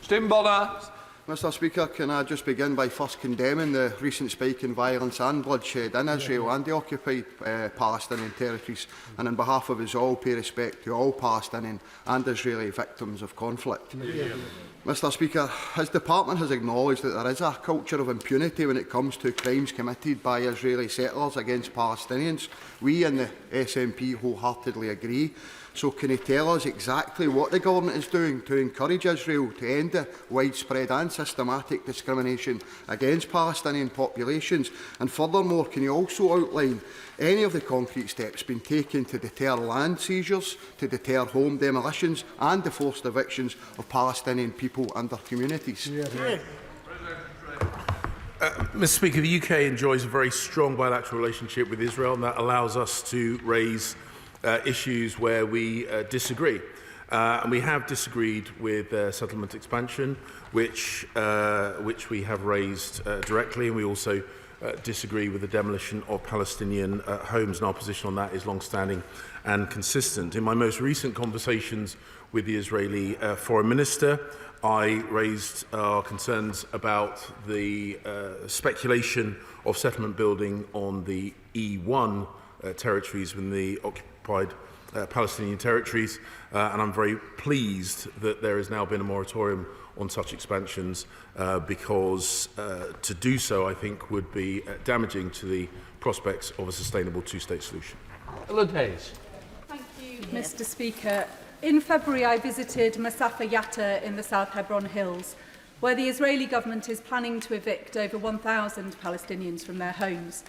Stephen Bonner. Mr Speaker, can I just begin by first condemning the recent spike in violence and bloodshed in Israel and the occupied Palestinian territories, and on behalf of us all pay respect to all Palestinian and Israeli victims of conflict. Mr Speaker, his department has acknowledged that there is a culture of impunity when it comes to crimes committed by Israeli settlers against Palestinians. We in the SNP wholeheartedly agree. So can he tell us exactly what the government is doing to encourage Israel to end the widespread and systematic discrimination against Palestinian populations? And furthermore, can you also outline any of the concrete steps being taken to deter land seizures, to deter home demolitions and the forced evictions of Palestinian people and their communities? Mr Speaker, the UK enjoys a very strong bilateral relationship with Israel, and that allows us to raise issues where we disagree. And we have disagreed with settlement expansion, which we have raised directly, and we also disagree with the demolition of Palestinian homes, and our position on that is long-standing and consistent. In my most recent conversations with the Israeli Foreign Minister, I raised our concerns about the speculation of settlement building on the E1 territories within the occupied Palestinian territories, and I'm very pleased that there has now been a moratorium on such expansions because to do so, I think, would be damaging to the prospects of a sustainable two-state solution. Liz Hayes. Thank you, Mr Speaker. In February, I visited Masafa Yatta in the South Hebron Hills, where the Israeli government is planning to evict over 1,000 Palestinians from their homes.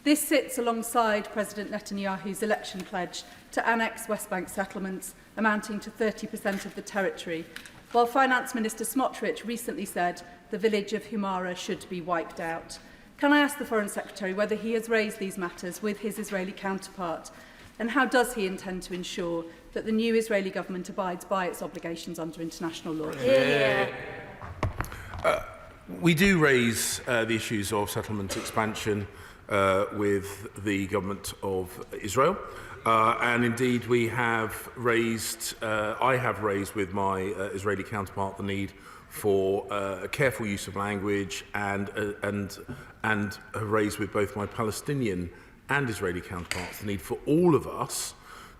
This sits alongside President Netanyahu's election pledge to annex West Bank settlements amounting to 30% of the territory, while Finance Minister Smotrich recently said the village of Humara should be wiped out. Can I ask the Foreign Secretary whether he has raised these matters with his Israeli counterpart, and how does he intend to ensure that the new Israeli government abides by its obligations under international law? We do raise the issues of settlement expansion with the government of Israel. And indeed, we have raised, I have raised with my Israeli counterpart the need for a careful use of language, and have raised with both my Palestinian and Israeli counterparts the need for all of us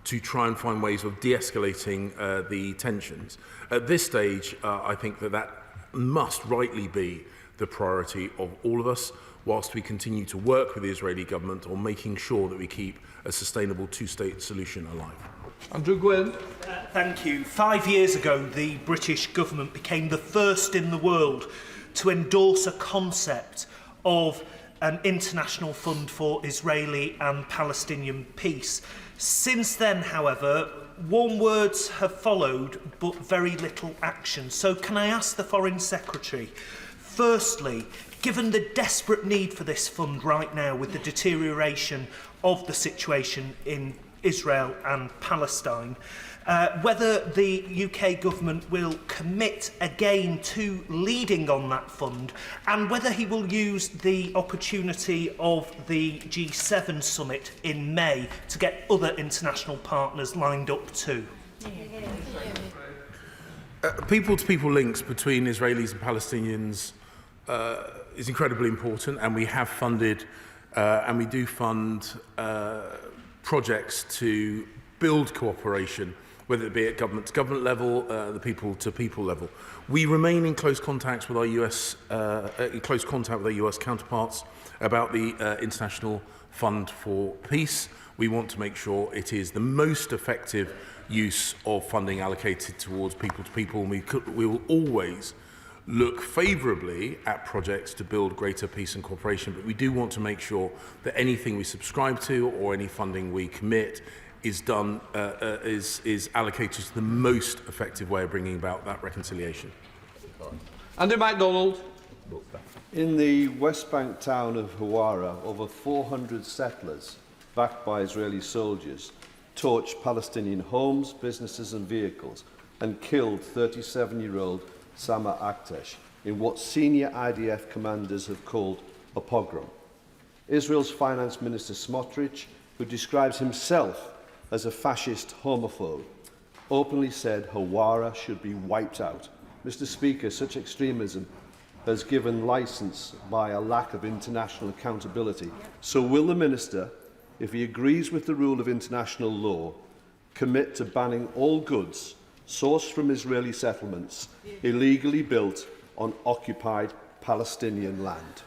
to try and find ways of de-escalating the tensions. At this stage, I think that must rightly be the priority of all of us, whilst we continue to work with the Israeli government on making sure that we keep a sustainable two-state solution alive. Andrew Gwynn. Thank you. 5 years ago, the British government became the first in the world to endorse a concept of an international fund for Israeli and Palestinian peace. Since then, however, warm words have followed, but very little action. So can I ask the Foreign Secretary, firstly, given the desperate need for this fund right now with the deterioration of the situation in Israel and Palestine, whether the UK government will commit again to leading on that fund, and whether he will use the opportunity of the G7 summit in May to get other international partners lined up too. People-to-people links between Israelis and Palestinians is incredibly important, and we have funded and we do fund projects to build cooperation, whether it be at government-to-government level, the people-to-people level. We remain in close contact with our US counterparts about the International Fund for Peace. We want to make sure it is the most effective use of funding allocated towards people-to-people, and we will always look favourably at projects to build greater peace and cooperation, but we do want to make sure that anything we subscribe to or any funding we commit is done is allocated to the most effective way of bringing about that reconciliation. Andrew MacDonald. In the West Bank town of Hawara, over 400 settlers, backed by Israeli soldiers, torched Palestinian homes, businesses and vehicles, and killed 37-year-old Sama Aktesh in what senior IDF commanders have called a pogrom. Israel's Finance Minister Smotrich, who describes himself as a fascist homophobe, openly said Hawara should be wiped out. Mr Speaker, such extremism has given licence by a lack of international accountability. So will the Minister, if he agrees with the rule of international law, commit to banning all goods sourced from Israeli settlements illegally built on occupied Palestinian land?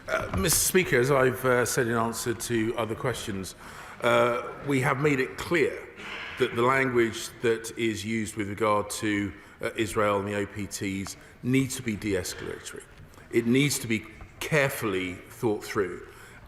Mr Speaker, as I've said in answer to other questions, we have made it clear that the language that is used with regard to Israel and the OPTs needs to be de-escalatory. It needs to be carefully thought through,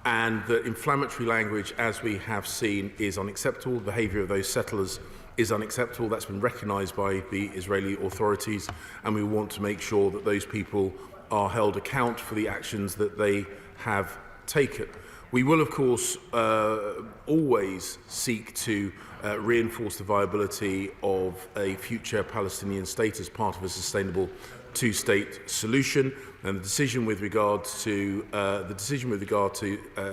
and that inflammatory language, as we have seen, is unacceptable. The behaviour of those settlers is unacceptable. That's been recognised by the Israeli authorities, and we want to make sure that those people are held account for the actions that they have taken. We will, of course, always seek to reinforce the viability of a future Palestinian state as part of a sustainable two-state solution. And the decision with regard to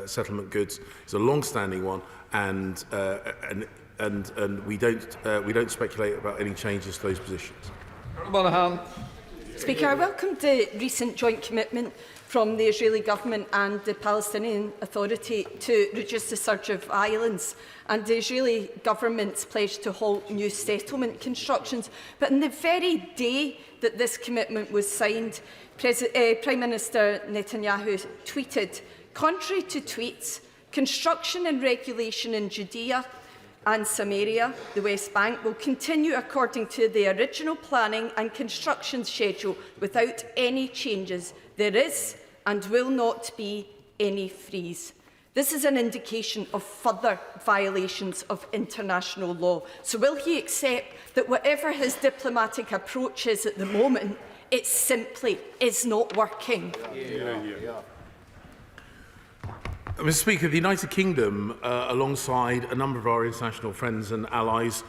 settlement goods is a long-standing one, and we don't speculate about any changes to those positions. Monaghan. Speaker, I welcome the recent joint commitment from the Israeli government and the Palestinian Authority to reduce the surge of violence, and the Israeli government's pledge to halt new settlement constructions. But on the very day that this commitment was signed, Prime Minister Netanyahu tweeted, "Contrary to tweets, construction and regulation in Judea and Samaria, the West Bank, will continue according to the original planning and construction schedule without any changes. There is and will not be any freeze." This is an indication of further violations of international law. So will he accept that whatever his diplomatic approach is at the moment, it simply is not working? Mr Speaker, the United Kingdom, alongside a number of our international friends and allies,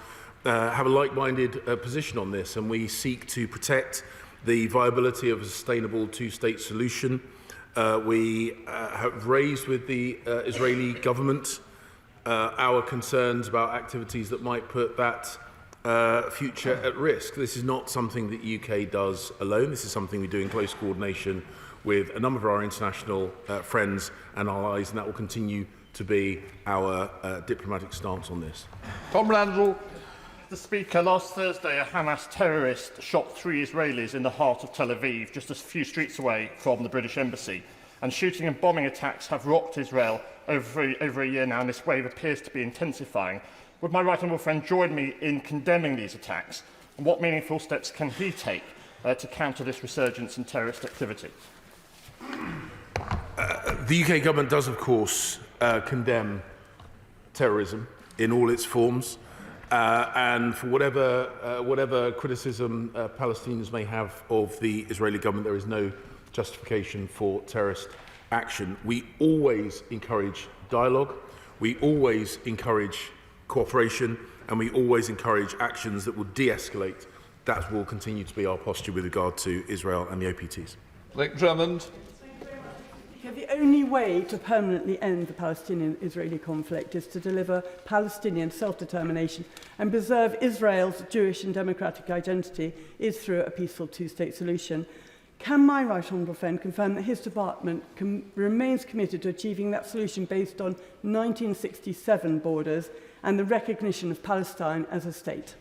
have a like-minded position on this, and we seek to protect the viability of a sustainable two-state solution. We have raised with the Israeli government our concerns about activities that might put that future at risk. This is not something that the UK does alone. This is something we do in close coordination with a number of our international friends and allies, and that will continue to be our diplomatic stance on this. Tom Randall. Mr Speaker, last Thursday a Hamas terrorist shot 3 Israelis in the heart of Tel Aviv, just a few streets away from the British Embassy. And shooting and bombing attacks have rocked Israel over a year now, and this wave appears to be intensifying. Would my right honourable friend join me in condemning these attacks? And what meaningful steps can he take to counter this resurgence in terrorist activity? The UK government does, of course, condemn terrorism in all its forms, and for whatever criticism Palestinians may have of the Israeli government, there is no justification for terrorist action. We always encourage dialogue, we always encourage cooperation, and we always encourage actions that will de-escalate. That will continue to be our posture with regard to Israel and the OPTs. Nick Drummond. The only way to permanently end the Palestinian-Israeli conflict is to deliver Palestinian self-determination and preserve Israel's Jewish and democratic identity is through a peaceful two-state solution. Can my right honourable friend confirm that his department remains committed to achieving that solution based on 1967 borders and the recognition of Palestine as a state?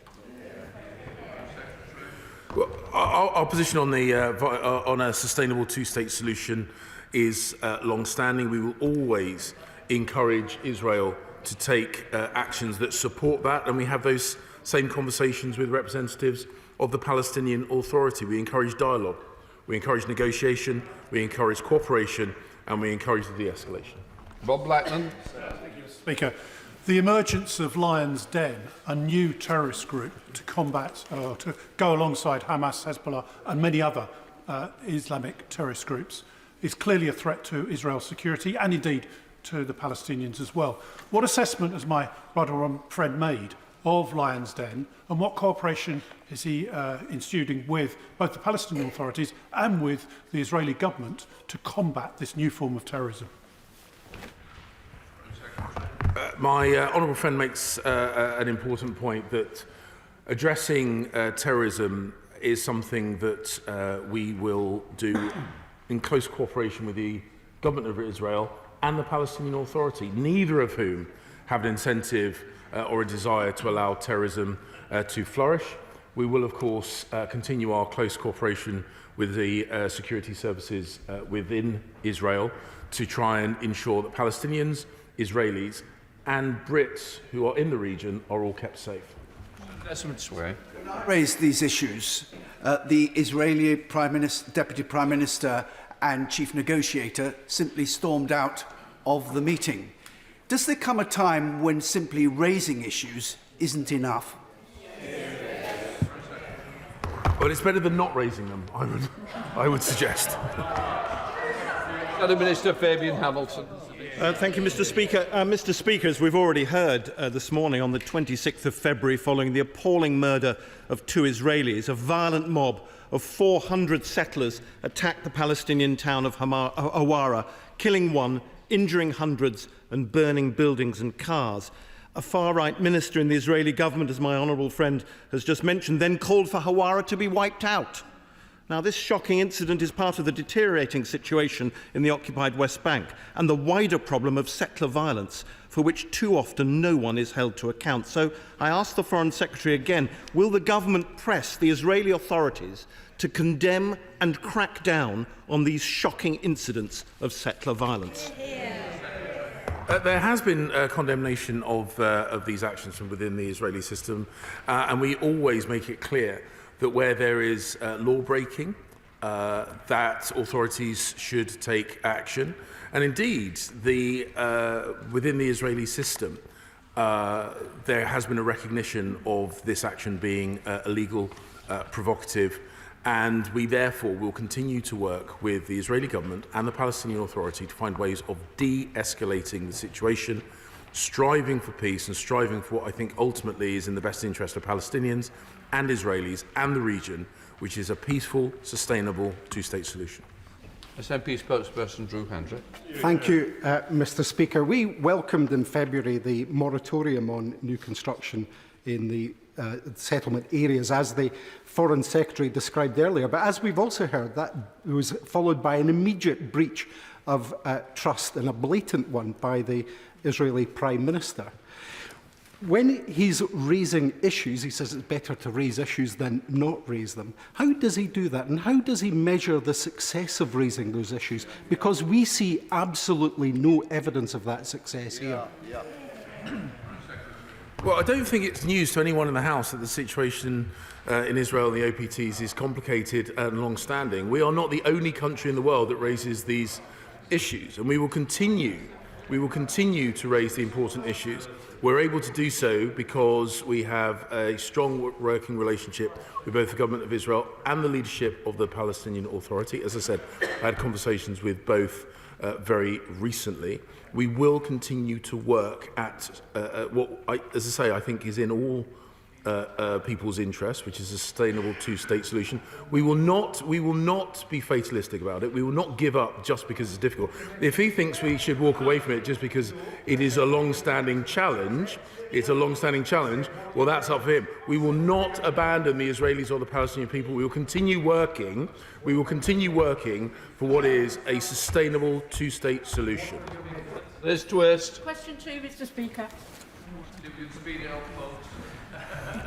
Well, our position on a sustainable two-state solution is long-standing. We will always encourage Israel to take actions that support that, and we have those same conversations with representatives of the Palestinian Authority. We encourage dialogue, we encourage negotiation, we encourage cooperation, and we encourage the de-escalation. Bob Blackman. Thank you, Mr Speaker. The emergence of Lion's Den, a new terrorist group to combat, to go alongside Hamas, Hezbollah and many other Islamic terrorist groups, is clearly a threat to Israel's security and indeed to the Palestinians as well. What assessment has my right honourable friend made of Lion's Den, and what cooperation is he instituting with both the Palestinian authorities and with the Israeli government to combat this new form of terrorism? My honourable friend makes an important point that Addressing terrorism is something that we will do in close cooperation with the Government of Israel and the Palestinian Authority, neither of whom have an incentive or a desire to allow terrorism to flourish. We will, of course, continue our close cooperation with the security services within Israel to try and ensure that Palestinians, Israelis and Brits who are in the region are all kept safe. Desmond Sway. Raised these issues. The Israeli Deputy Prime Minister and Chief Negotiator simply stormed out of the meeting. Does there come a time when simply raising issues isn't enough? Well, it's better than not raising them, I would suggest. Shadow Minister Fabian Hamilton. Thank you, Mr. Speaker. Mr. Speaker, as we've already heard this morning, on the 26th of February, following the appalling murder of 2 Israelis, a violent mob of 400 settlers attacked the Palestinian town of Hawara, killing 1, injuring hundreds and burning buildings and cars. A far-right minister in the Israeli government, as my honourable friend has just mentioned, then called for Hawara to be wiped out. Now, this shocking incident is part of the deteriorating situation in the occupied West Bank and the wider problem of settler violence, for which too often no one is held to account. So I ask the Foreign Secretary again, will the government press the Israeli authorities to condemn and crack down on these shocking incidents of settler violence? There has been condemnation of these actions from within the Israeli system, and we always make it clear that where there is law-breaking, that authorities should take action. And indeed, within the Israeli system, there has been a recognition of this action being illegal, provocative, and we therefore will continue to work with the Israeli government and the Palestinian Authority to find ways of de-escalating the situation, striving for peace and striving for what I think ultimately is in the best interest of Palestinians and Israelis and the region, which is a peaceful, sustainable two-state solution. SNP spokesperson Drew Hendrick. Thank you, Mr. Speaker. We welcomed in February the moratorium on new construction in the settlement areas, as the Foreign Secretary described earlier. But as we've also heard, that was followed by an immediate breach of trust, and a blatant one, by the Israeli Prime Minister. When he's raising issues, he says it's better to raise issues than not raise them. How does he do that? And how does he measure the success of raising those issues? Because we see absolutely no evidence of that success here. Well, I don't think it's news to anyone in the House that the situation in Israel and the OPTs is complicated and long-standing. We are not the only country in the world that raises these issues, and we will continue to raise the important issues. We're able to do so because we have a strong working relationship with both the Government of Israel and the leadership of the Palestinian Authority. As I said, I had conversations with both very recently. We will continue to work at as I say, I think is in all people's interests, which is a sustainable two-state solution. We will not be fatalistic about it. We will not give up just because it's difficult. If he thinks we should walk away from it just because it is a long-standing challenge, well, that's up for him. We will not abandon the Israelis or the Palestinian people. We will continue working for what is a sustainable two-state solution. Liz Twist. Question 2, Mr. Speaker.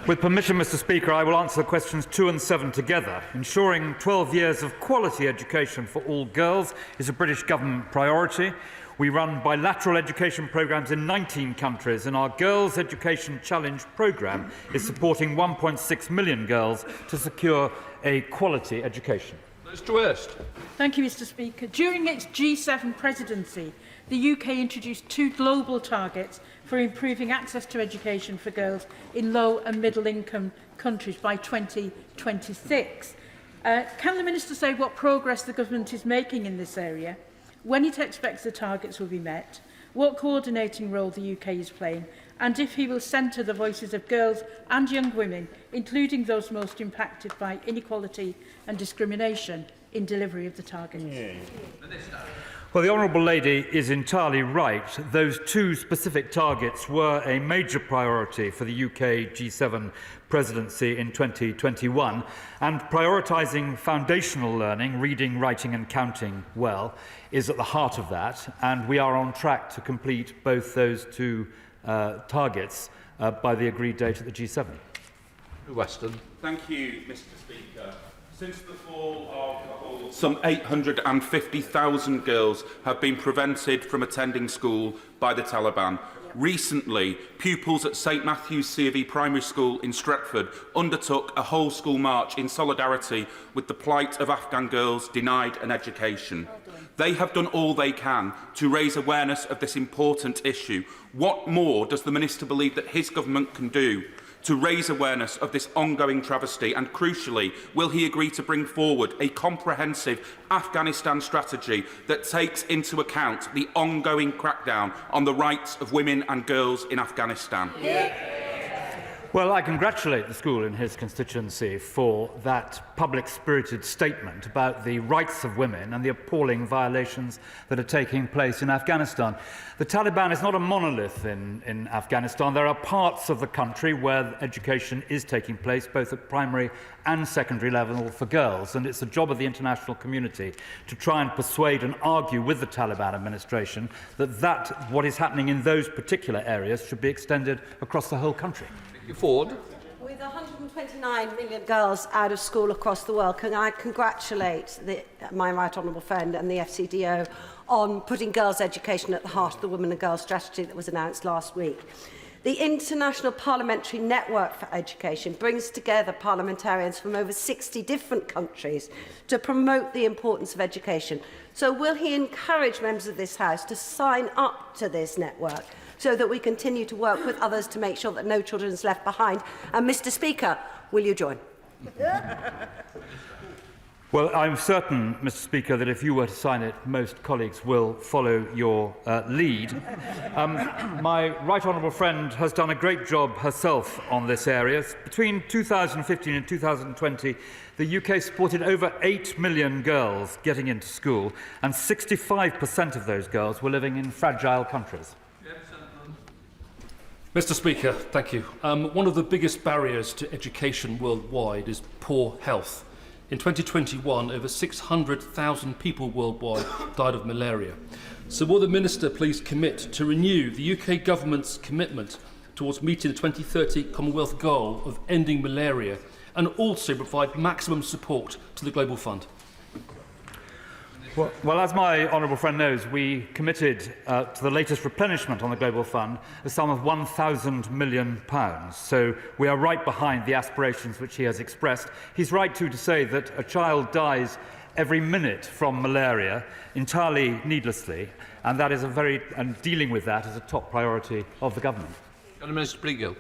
With permission, Mr. Speaker, I will answer questions 2 and 7 together. Ensuring 12 years of quality education for all girls is a British government priority. We run bilateral education programmes in 19 countries, and our Girls Education Challenge programme is supporting 1.6 million girls to secure a quality education. Liz Twist. Thank you, Mr. Speaker. During its G7 presidency, the UK introduced 2 global targets for improving access to education for girls in low and middle income countries by 2026. Can the Minister say what progress the government is making in this area, when it expects the targets will be met, what coordinating role the UK is playing, and if he will centre the voices of girls and young women, including those most impacted by inequality and discrimination, in delivery of the targets? Well, the Honourable Lady is entirely right. Those two specific targets were a major priority for the UK G7 presidency in 2021, and prioritising foundational learning, reading, writing and counting well, is at the heart of that, and we are on track to complete both those two targets by the agreed date at the G7. Weston. Thank you, Mr. Speaker. Since the fall of Kabul, some 850,000 girls have been prevented from attending school by the Taliban. Recently, pupils at St Matthew's C.V. Primary School in Stretford undertook a whole school march in solidarity with the plight of Afghan girls denied an education. They have done all they can to raise awareness of this important issue. What more does the Minister believe that his government can do to raise awareness of this ongoing travesty, and crucially, will he agree to bring forward a comprehensive Afghanistan strategy that takes into account the ongoing crackdown on the rights of women and girls in Afghanistan? Well, I congratulate the school in his constituency for that public-spirited statement about the rights of women and the appalling violations that are taking place in Afghanistan. The Taliban is not a monolith in Afghanistan. There are parts of the country where education is taking place, both at primary and secondary level for girls, and it's the job of the international community to try and persuade and argue with the Taliban administration that what is happening in those particular areas should be extended across the whole country. Ford. With 129 million girls out of school across the world, can I congratulate my right honourable friend and the FCDO on putting girls' education at the heart of the Women and Girls strategy that was announced last week. The International Parliamentary Network for Education brings together parliamentarians from over 60 different countries to promote the importance of education. So will he encourage members of this House to sign up to this network so that we continue to work with others to make sure that no children is left behind? And Mr. Speaker, will you join? Well, I'm certain, Mr. Speaker, that if you were to sign it, most colleagues will follow your lead. My right honourable friend has done a great job herself on this area. Between 2015 and 2020, the UK supported over 8 million girls getting into school, and 65% of those girls were living in fragile countries. Mr. Speaker, thank you. One of the biggest barriers to education worldwide is poor health. In 2021, over 600,000 people worldwide died of malaria. So will the Minister please commit to renew the UK Government's commitment towards meeting the 2030 Commonwealth goal of ending malaria, and also provide maximum support to the Global Fund? Well, as my honourable friend knows, we committed to the latest replenishment on the Global Fund a sum of £1,000 million. So we are right behind the aspirations which he has expressed. He's right, too, to say that a child dies every minute from malaria, entirely needlessly, and that is and dealing with that is a top priority of the government. Minister Pleatgill.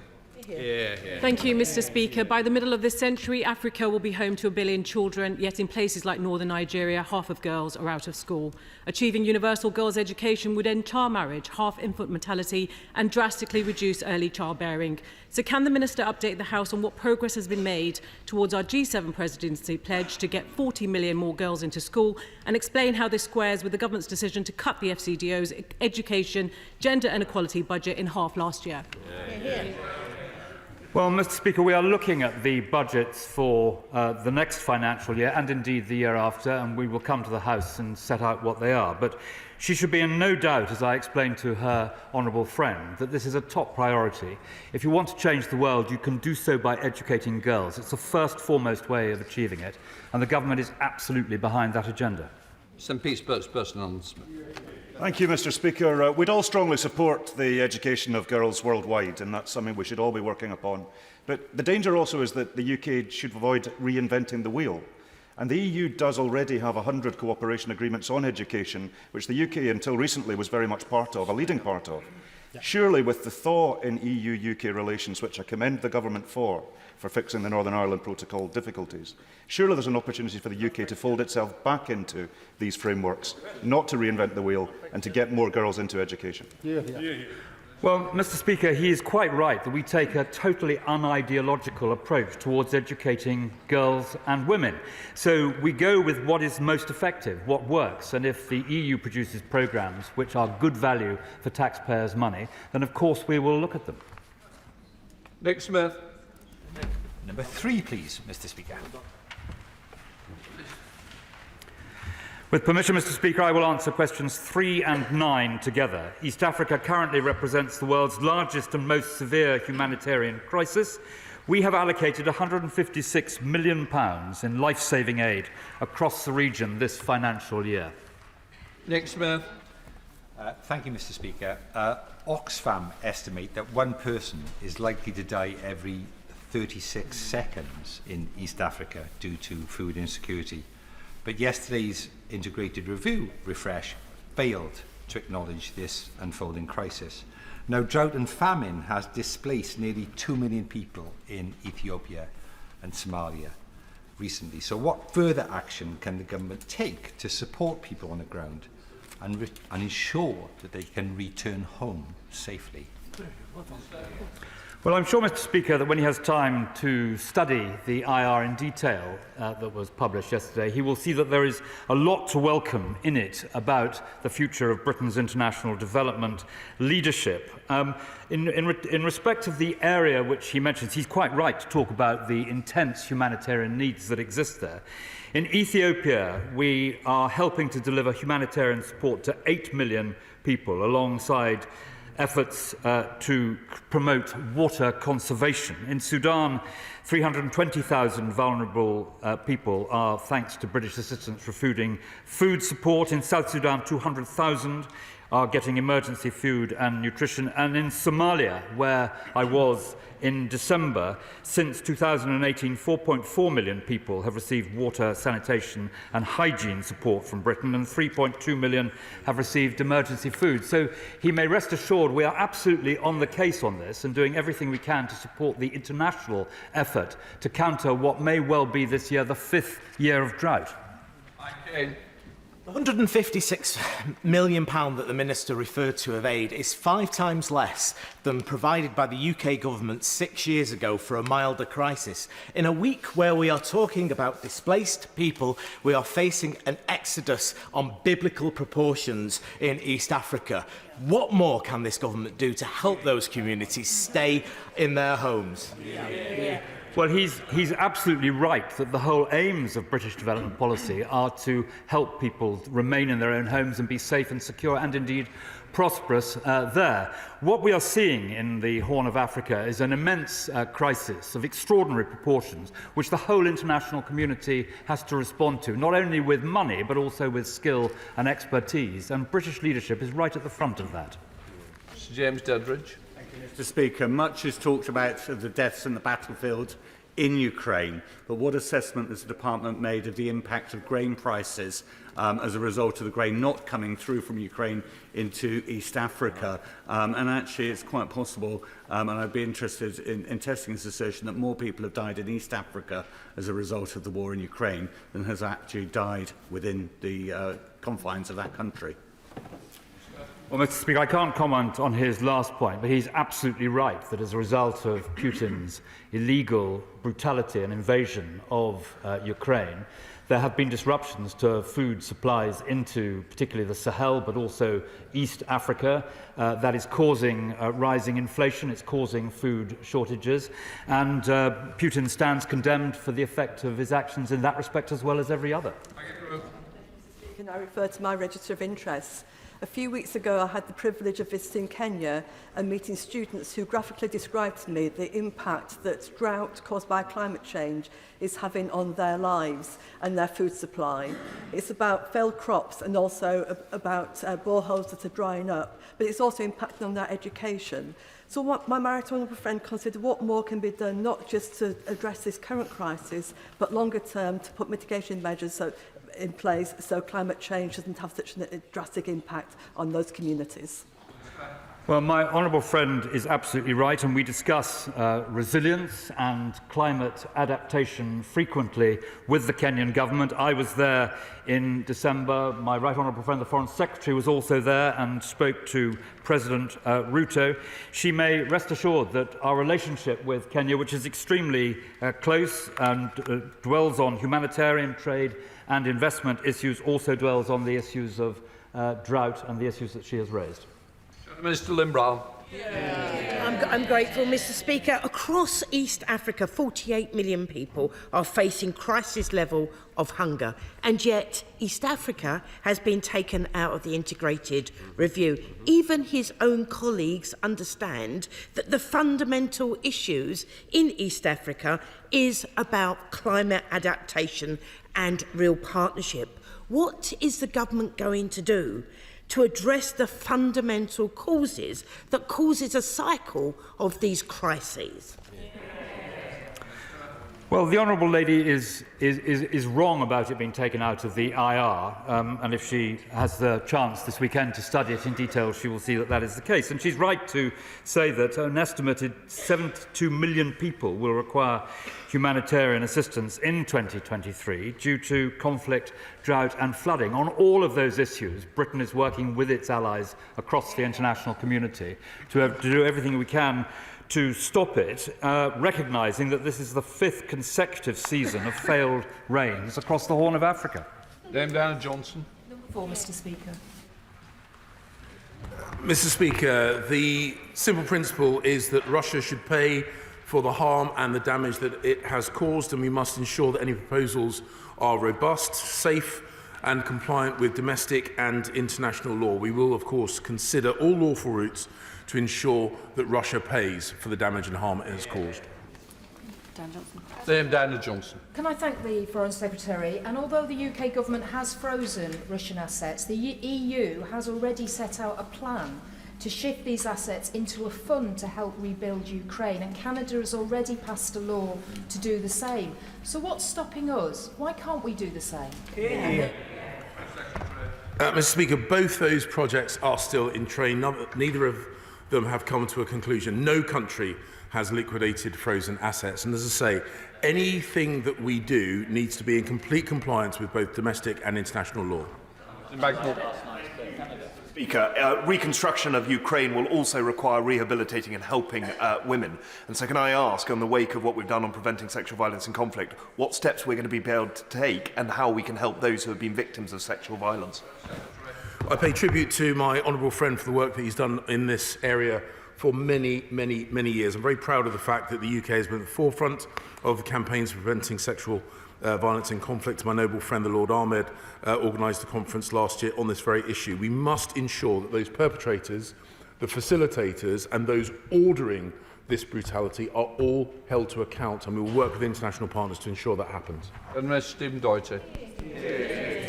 Thank you, Mr. Speaker. By the middle of this century, Africa will be home to 1 billion children, yet in places like northern Nigeria, half of girls are out of school. Achieving universal girls' education would end child marriage, half infant mortality, and drastically reduce early childbearing. So can the Minister update the House on what progress has been made towards our G7 presidency pledge to get 40 million more girls into school, and explain how this squares with the government's decision to cut the FCDO's education, gender and equality budget in half last year? Well, Mr. Speaker, we are looking at the budgets for the next financial year and indeed the year after, and we will come to the House and set out what they are. But she should be in no doubt, as I explained to her honourable friend, that this is a top priority. If you want to change the world, you can do so by educating girls. It's the first foremost way of achieving it, and the government is absolutely behind that agenda. SNP spokesperson on Smith. Thank you, Mr. Speaker. We'd all strongly support the education of girls worldwide, and that's something we should all be working upon. But the danger also is that the UK should avoid reinventing the wheel. And the EU does already have 100 cooperation agreements on education, which the UK until recently was very much part of, a leading part of. Surely, with the thaw in EU-UK relations, which I commend the government for fixing the Northern Ireland Protocol difficulties, surely there's an opportunity for the UK to fold itself back into these frameworks, not to reinvent the wheel, and to get more girls into education. Well, Mr. Speaker, he is quite right that we take a totally unideological approach towards educating girls and women. So we go with what is most effective, what works, and if the EU produces programmes which are good value for taxpayers' money, then of course we will look at them. Nick Smith. Number 3, please, Mr. Speaker. With permission, Mr. Speaker, I will answer questions 3 and 9 together. East Africa currently represents the world's largest and most severe humanitarian crisis. We have allocated £156 million in life-saving aid across the region this financial year. Nick Smith. Thank you, Mr. Speaker. Oxfam estimate that one person is likely to die every 36 seconds in East Africa due to food insecurity. But yesterday's integrated review refresh failed to acknowledge this unfolding crisis. Now, drought and famine has displaced nearly 2 million people in Ethiopia and Somalia recently. So what further action can the government take to support people on the ground and ensure that they can return home safely? Well, I'm sure, Mr. Speaker, that when he has time to study the IR in detail that was published yesterday, he will see that there is a lot to welcome in it about the future of Britain's international development leadership. In respect of the area which he mentions, he's quite right to talk about the intense humanitarian needs that exist there. In Ethiopia, we are helping to deliver humanitarian support to 8 million people alongside efforts to promote water conservation. In Sudan, 320,000 vulnerable people are thanks to British assistance for food support. In South Sudan, 200,000 are getting emergency food and nutrition. And in Somalia, where I was in December, since 2018, 4.4 million people have received water, sanitation and hygiene support from Britain, and 3.2 million have received emergency food. So he may rest assured we are absolutely on the case on this and doing everything we can to support the international effort to counter what may well be this year the 5th year of drought. The £156 million that the Minister referred to of aid is 5 times less than provided by the UK government 6 years ago for a milder crisis. In a week where we are talking about displaced people, we are facing an exodus on biblical proportions in East Africa. What more can this government do to help those communities stay in their homes? Well, he's absolutely right that the whole aims of British development policy are to help people remain in their own homes and be safe and secure and indeed prosperous there. What we are seeing in the Horn of Africa is an immense crisis of extraordinary proportions, which the whole international community has to respond to, not only with money, but also with skill and expertise. And British leadership is right at the front of that. Sir James Dedridge. Mr. Speaker, much is talked about the deaths in the battlefield in Ukraine, but what assessment has the Department made of the impact of grain prices as a result of the grain not coming through from Ukraine into East Africa? And actually, it's quite possible, and I'd be interested in testing this assertion, that more people have died in East Africa as a result of the war in Ukraine than has actually died within the confines of that country. Well, Mr. Speaker, I can't comment on his last point, but he's absolutely right that as a result of Putin's illegal brutality and invasion of Ukraine, there have been disruptions to food supplies into particularly the Sahel, but also East Africa. That is causing rising inflation, it's causing food shortages, and Putin stands condemned for the effect of his actions in that respect as well as every other. Can I refer to my register of interests? A few weeks ago, I had the privilege of visiting Kenya and meeting students who graphically described to me the impact that drought caused by climate change is having on their lives and their food supply. It's about failed crops and also about boreholes that are drying up, but it's also impacting on their education. So what my right honourable friend considered what more can be done, not just to address this current crisis, but longer term to put mitigation measures in place so climate change doesn't have such a drastic impact on those communities. Well, my honourable friend is absolutely right, and we discuss resilience and climate adaptation frequently with the Kenyan government. I was there in December. My right honourable friend, the Foreign Secretary, was also there and spoke to President Ruto. She may rest assured that our relationship with Kenya, which is extremely close and dwells on humanitarian trade and investment issues, also dwells on the issues of drought and the issues that she has raised. Mr Lynn-Brown. I'm grateful, Mr Speaker. Across East Africa, 48 million people are facing crisis level of hunger, and yet East Africa has been taken out of the integrated review. Even his own colleagues understand that the fundamental issues in East Africa is about climate adaptation and real partnership. What is the government going to do to address the fundamental causes that causes a cycle of these crises? Well, the honourable lady is wrong about it being taken out of the IR, and if she has the chance this weekend to study it in detail, she will see that that is the case. And she's right to say that an estimated 72 million people will require humanitarian assistance in 2023 due to conflict, drought and flooding. On all of those issues, Britain is working with its allies across the international community to do everything we can to stop it, recognising that this is the 5th consecutive season of failed rains across the Horn of Africa. Dame Diana Johnson. Number 4, Mr Speaker. Mr Speaker, the simple principle is that Russia should pay for the harm and the damage that it has caused, and we must ensure that any proposals are robust, safe and compliant with domestic and international law. We will, of course, consider all lawful routes to ensure that Russia pays for the damage and harm it has caused. Dame Diana Johnson. Can I thank the Foreign Secretary? And although the UK government has frozen Russian assets, the EU has already set out a plan to shift these assets into a fund to help rebuild Ukraine, and Canada has already passed a law to do the same. So what's stopping us? Why can't we do the same? Mr Speaker, both those projects are still in train. Neither of them have come to a conclusion. No country has liquidated frozen assets. And as I say, anything that we do needs to be in complete compliance with both domestic and international law. Speaker, reconstruction of Ukraine will also require rehabilitating and helping women. And so can I ask, in the wake of what we've done on preventing sexual violence and conflict, what steps we're going to be able to take and how we can help those who have been victims of sexual violence? I pay tribute to my honourable friend for the work that he's done in this area for many, many, many years. I'm very proud of the fact that the UK has been at the forefront of the campaigns for preventing sexual violence and conflict. My noble friend, the Lord Ahmed, organised a conference last year on this very issue. We must ensure that those perpetrators, the facilitators and those ordering this brutality are all held to account, and we will work with international partners to ensure that happens. And Mr Stephen Doherty.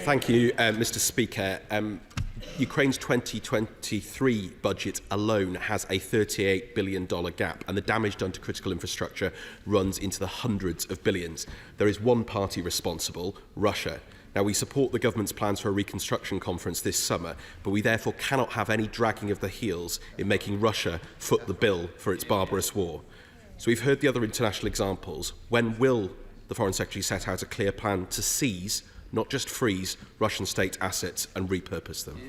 Thank you, Mr Speaker. Ukraine's 2023 budget alone has a $38 billion gap, and the damage done to critical infrastructure runs into the hundreds of billions. There is one party responsible, Russia. Now, we support the government's plans for a reconstruction conference this summer, but we therefore cannot have any dragging of the heels in making Russia foot the bill for its barbarous war. So we've heard the other international examples. When will the Foreign Secretary set out a clear plan to seize, not just freeze, Russian state assets and repurpose them?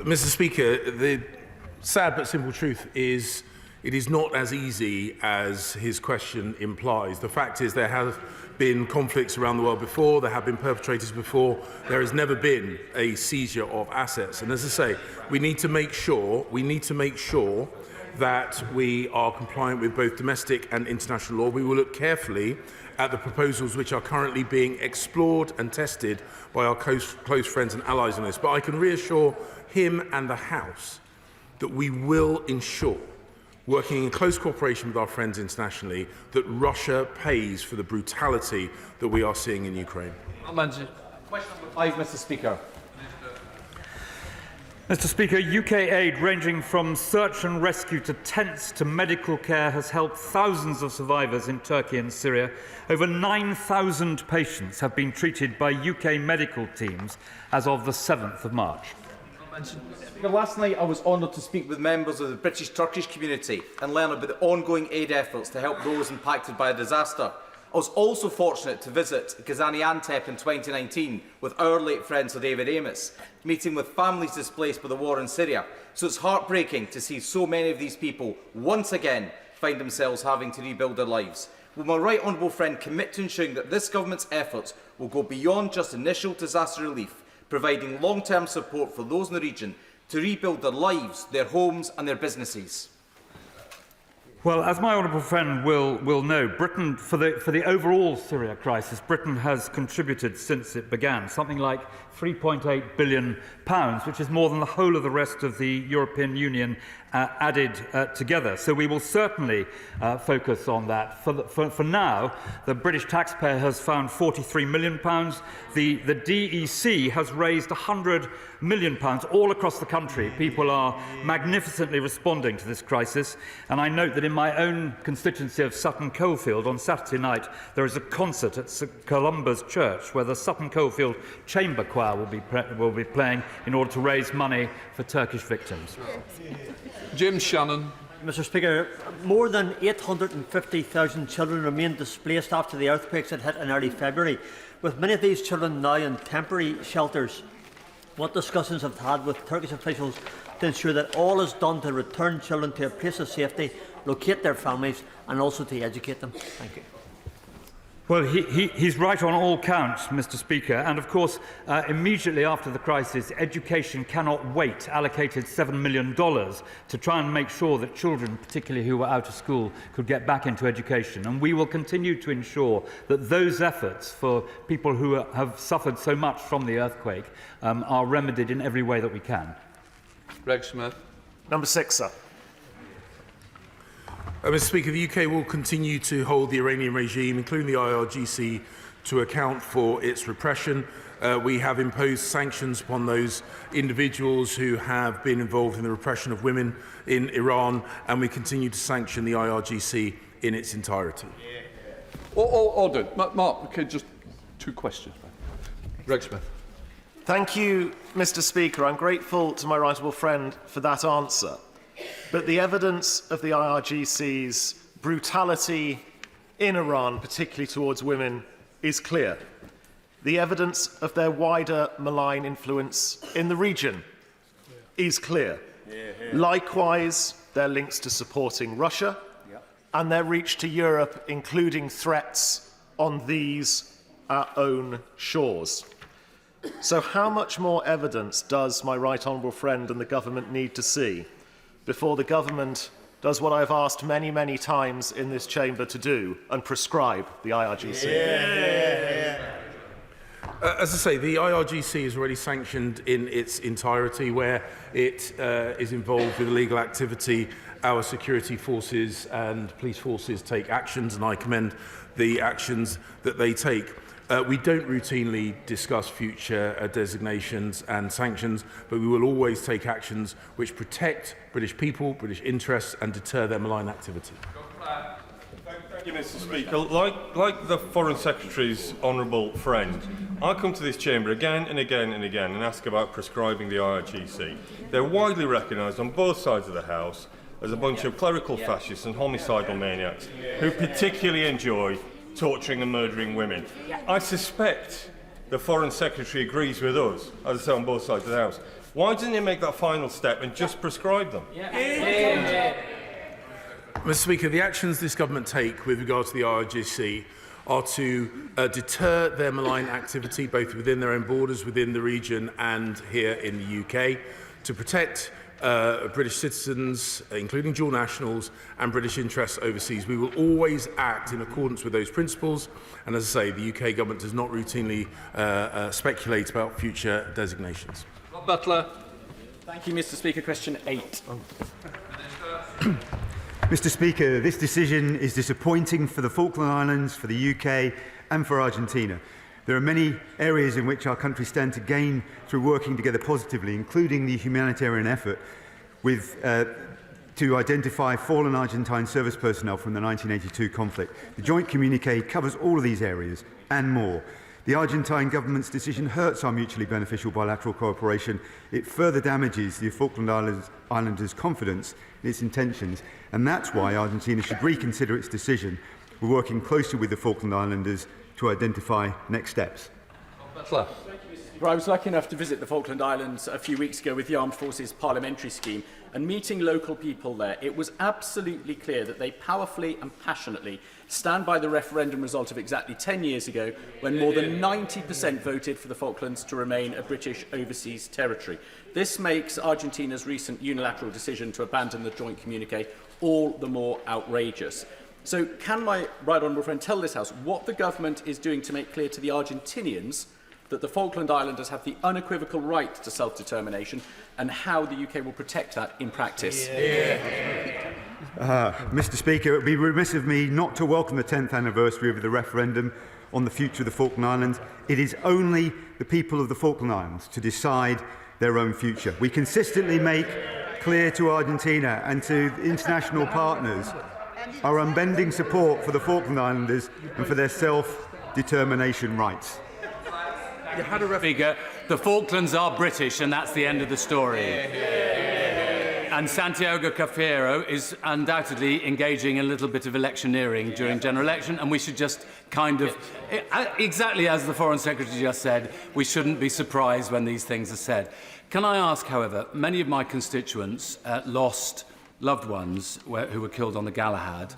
Mr Speaker, the sad but simple truth is it is not as easy as his question implies. The fact is there have been conflicts around the world before, there have been perpetrators before, there has never been a seizure of assets. And as I say, we need to make sure that we are compliant with both domestic and international law. We will look carefully at the proposals which are currently being explored and tested by our close friends and allies on this. But I can reassure him and the House that we will ensure, working in close cooperation with our friends internationally, that Russia pays for the brutality that we are seeing in Ukraine. Question number 5, Mr Speaker. Mr Speaker, UK aid ranging from search and rescue to tents to medical care has helped thousands of survivors in Turkey and Syria. Over 9,000 patients have been treated by UK medical teams as of the 7th of March. Speaker, last night I was honoured to speak with members of the British-Turkish community and learn about the ongoing aid efforts to help those impacted by the disaster. I was also fortunate to visit Gaziantep in 2019 with our late friend Sir David Amos, meeting with families displaced by the war in Syria. So it's heartbreaking to see so many of these people once again find themselves having to rebuild their lives. Will my right honourable friend commit to ensuring that this government's efforts will go beyond just initial disaster relief, providing long-term support for those in the region to rebuild their lives, their homes and their businesses? Well, as my honourable friend will know, Britain, for the overall Syria crisis, Britain has contributed since it began something like £3.8 billion, which is more than the whole of the rest of the European Union added together. So we will certainly focus on that. For now, the British taxpayer has found £43 million. The DEC has raised £100 million all across the country. People are magnificently responding to this crisis. And I note that in my own constituency of Sutton Coldfield on Saturday night, there is a concert at St Columba's Church where the Sutton Coldfield Chamber Choir will be playing in order to raise money for Turkish victims. Jim Shannon. Mr Speaker, more than 850,000 children remain displaced after the earthquakes that hit in early February, with many of these children now in temporary shelters. What discussions have had with Turkish officials to ensure that all is done to return children to a place of safety, locate their families and also to educate them? Thank you. Well, he's right on all counts, Mr Speaker, and of course, immediately after the crisis, Education Cannot Wait allocated $7 million to try and make sure that children, particularly who were out of school, could get back into education. And we will continue to ensure that those efforts for people who have suffered so much from the earthquake are remedied in every way that we can. Greg Smith. Number 6, sir. Mr Speaker, the UK will continue to hold the Iranian regime, including the IRGC, to account for its repression. We have imposed sanctions upon those individuals who have been involved in the repression of women in Iran, and we continue to sanction the IRGC in its entirety. Order. Mark, okay, just 2 questions. Greg Smith. Thank you, Mr Speaker. I'm grateful to my right honourable friend for that answer. But the evidence of the IRGC's brutality in Iran, particularly towards women, is clear. The evidence of their wider malign influence in the region is clear. Likewise, their links to supporting Russia and their reach to Europe, including threats on these, our own shores. So how much more evidence does my right honourable friend and the government need to see before the government does what I've asked many, many times in this chamber to do and prescribe the IRGC? As I say, the IRGC is already sanctioned in its entirety. Where it is involved with illegal activity, our security forces and police forces take actions, and I commend the actions that they take. We don't routinely discuss future designations and sanctions, but we will always take actions which protect British people, British interests, and deter their malign activity. Thank you, Mr Speaker. Like the Foreign Secretary's honourable friend, I come to this chamber again and again and again and ask about prescribing the IRGC. They're widely recognised on both sides of the House as a bunch of clerical fascists and homicidal maniacs who particularly enjoy torturing and murdering women. I suspect the Foreign Secretary agrees with us, as I say, on both sides of the House. Why didn't he make that final step and just prescribe them? Mr Speaker, the actions this government take with regard to the IRGC are to deter their malign activity, both within their own borders, within the region and here in the UK, to protect British citizens, including dual nationals, and British interests overseas. We will always act in accordance with those principles, and as I say, the UK government does not routinely speculate about future designations. Rob Butler. Thank you, Mr Speaker. Question 8. Mr Speaker, this decision is disappointing for the Falkland Islands, for the UK and for Argentina. There are many areas in which our countries stand to gain through working together positively, including the humanitarian effort to identify fallen Argentine service personnel from the 1982 conflict. The joint communiqué covers all of these areas and more. The Argentine government's decision hurts our mutually beneficial bilateral cooperation. It further damages the Falkland Islanders' confidence in its intentions, and that's why Argentina should reconsider its decision. We're working closely with the Falkland Islanders to identify next steps. Butler. Well, I was lucky enough to visit the Falkland Islands a few weeks ago with the Armed Forces Parliamentary Scheme, and meeting local people there, it was absolutely clear that they powerfully and passionately stand by the referendum result of exactly 10 years ago, when more than 90% voted for the Falklands to remain a British overseas territory. This makes Argentina's recent unilateral decision to abandon the joint communique all the more outrageous. So can my right honourable friend tell this House what the government is doing to make clear to the Argentinians that the Falkland Islanders have the unequivocal right to self-determination, and how the UK will protect that in practice? Mr. Speaker, it would be remiss of me not to welcome the 10th anniversary of the referendum on the future of the Falkland Islands. It is only the people of the Falkland Islands to decide their own future. We consistently make clear to Argentina and to international partners our unbending support for the Falkland Islanders and for their self-determination rights. Speaker, the Falklands are British, and that's the end of the story. And Santiago Cafiero is undoubtedly engaging in a little bit of electioneering during general election, and we should just kind of, exactly as the Foreign Secretary just said, we shouldn't be surprised when these things are said. Can I ask, however, many of my constituents lost loved ones who were killed on the Galahad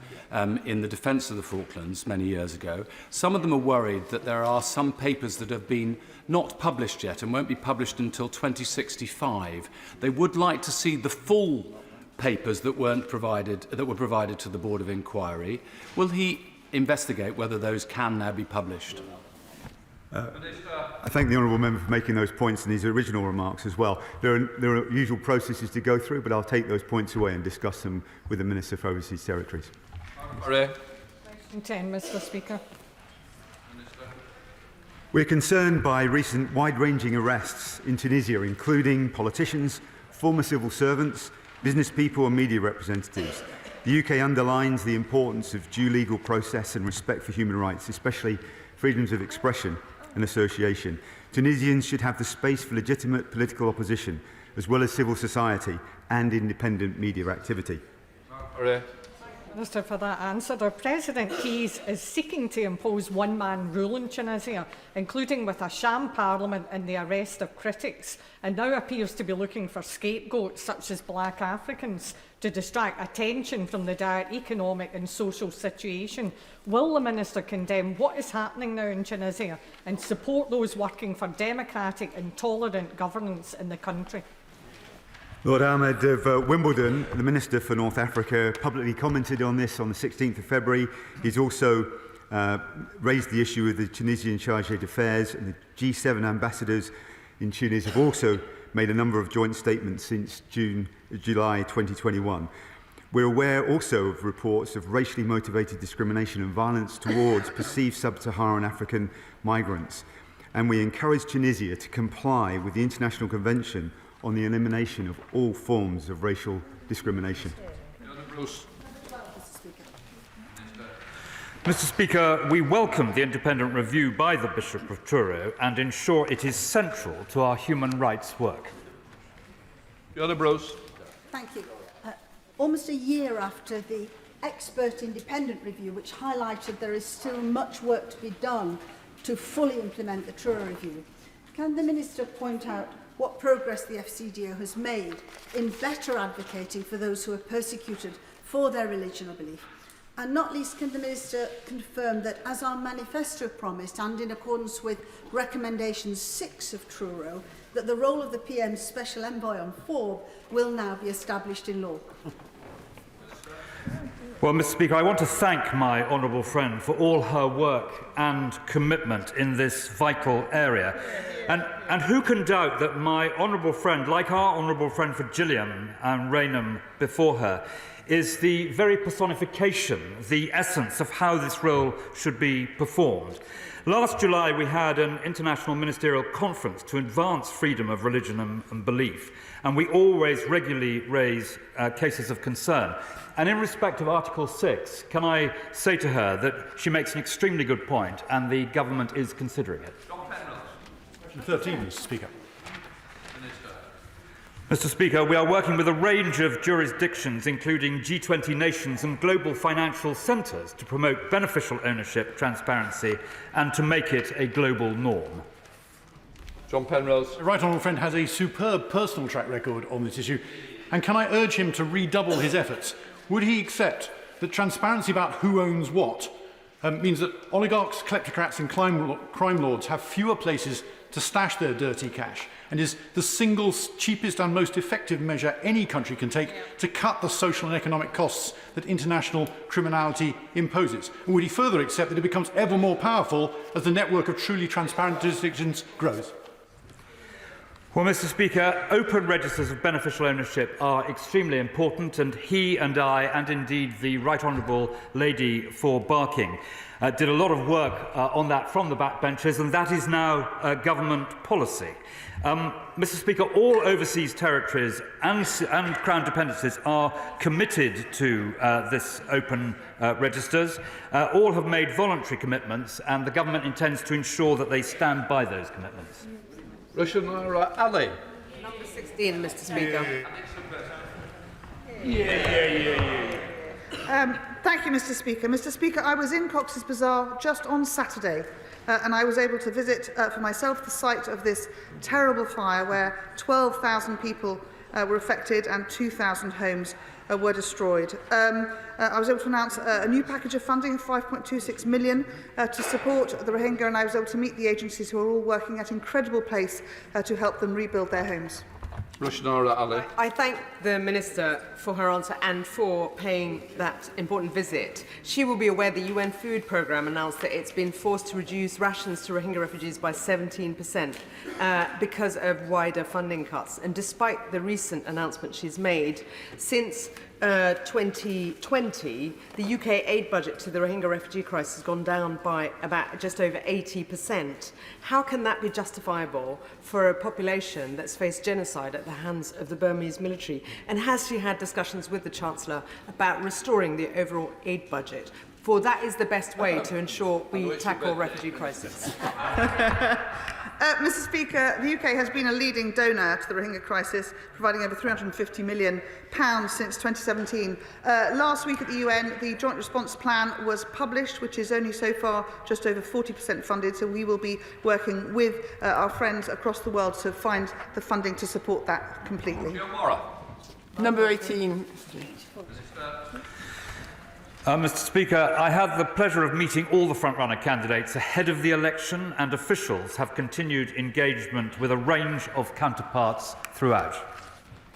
in the defence of the Falklands many years ago. Some of them are worried that there are some papers that have been not published yet and won't be published until 2065. They would like to see the full papers that were provided to the Board of Inquiry. Will he investigate whether those can now be published? I thank the honourable member for making those points in his original remarks as well. There are usual processes to go through, but I'll take those points away and discuss them with the Minister for Overseas Territories. Question 10, Mr. Speaker. We're concerned by recent wide-ranging arrests in Tunisia, including politicians, former civil servants, business people and media representatives. The UK underlines the importance of due legal process and respect for human rights, especially freedoms of expression and association. Tunisians should have the space for legitimate political opposition, as well as civil society and independent media activity. Minister, for that answer. Our President Keys is seeking to impose one-man rule in Tunisia, including with a sham parliament and the arrest of critics, and now appears to be looking for scapegoats such as black Africans to distract attention from the dire economic and social situation. Will the Minister condemn what is happening now in Tunisia and support those working for democratic and tolerant governance in the country? Lord Ahmed of Wimbledon, the Minister for North Africa, publicly commented on this on the 16th of February. He's also raised the issue with the Tunisian Chargé d'Affaires, and the G7 ambassadors in Tunis have also made a number of joint statements since July 2021. We're aware also of reports of racially motivated discrimination and violence towards perceived sub-Saharan African migrants, and we encourage Tunisia to comply with the International Convention on the elimination of all forms of racial discrimination. Mr. Speaker, we welcome the independent review by the Bishop of Truro and ensure it is central to our human rights work. Thank you. Almost a year after the expert independent review, which highlighted there is still much work to be done to fully implement the Truro review, can the Minister point out what progress the FCDO has made in better advocating for those who are persecuted for their religion or belief? And not least, can the Minister confirm that, as our manifesto promised and in accordance with recommendation 6 of Truro, that the role of the PM's Special Envoy on FORB will now be established in law? Well, Mr. Speaker, I want to thank my honourable friend for all her work and commitment in this vital area. And who can doubt that my honourable friend, like our honourable friend for Gilliam and Raynham before her, is the very personification, the essence of how this role should be performed. Last July, we had an international ministerial conference to advance freedom of religion and belief, and we always regularly raise cases of concern. And in respect of Article 6, can I say to her that she makes an extremely good point, and the government is considering it. Question 13, Mr. Speaker. Mr. Speaker, we are working with a range of jurisdictions, including G20 nations and global financial centres, to promote beneficial ownership, transparency, and to make it a global norm. John Penrose. The right honourable friend has a superb personal track record on this issue, and can I urge him to redouble his efforts? Would he accept that transparency about who owns what means that oligarchs, kleptocrats and crime lords have fewer places to stash their dirty cash, and is the single cheapest and most effective measure any country can take to cut the social and economic costs that international criminality imposes? And would he further accept that it becomes ever more powerful as the network of truly transparent jurisdictions grows? Well, Mr. Speaker, open registers of beneficial ownership are extremely important, and he and I, and indeed the Right Honourable Lady for Barking, did a lot of work on that from the backbenches, and that is now government policy. Mr. Speaker, all overseas territories and Crown dependencies are committed to this open registers. All have made voluntary commitments, and the government intends to ensure that they stand by those commitments. Rushanara Ali. Number 16, Mr. Speaker. Thank you, Mr. Speaker. Mr. Speaker, I was in Cox's Bazar just on Saturday, and I was able to visit for myself the site of this terrible fire where 12,000 people were affected and 2,000 homes were destroyed. I was able to announce a new package of funding of £5.26 million to support the Rohingya, and I was able to meet the agencies who are all working at incredible pace to help them rebuild their homes. Rushanara Ali. I thank the Minister for her answer and for paying that important visit. She will be aware the UN Food Programme announced that it's been forced to reduce rations to Rohingya refugees by 17% because of wider funding cuts. And despite the recent announcement she's made, since 2020, the UK aid budget to the Rohingya refugee crisis has gone down by about just over 80%. How can that be justifiable for a population that's faced genocide at the hands of the Burmese military? And has she had discussions with the Chancellor about restoring the overall aid budget? For that is the best way to ensure we tackle refugee crisis. Mr. Speaker, the UK has been a leading donor to the Rohingya crisis, providing over £350 million since 2017. Last week at the UN, the Joint Response Plan was published, which is only so far just over 40% funded, so we will be working with our friends across the world to find the funding to support that completely. Number 18. Mr. Speaker, I had the pleasure of meeting all the front-runner candidates ahead of the election, and officials have continued engagement with a range of counterparts throughout.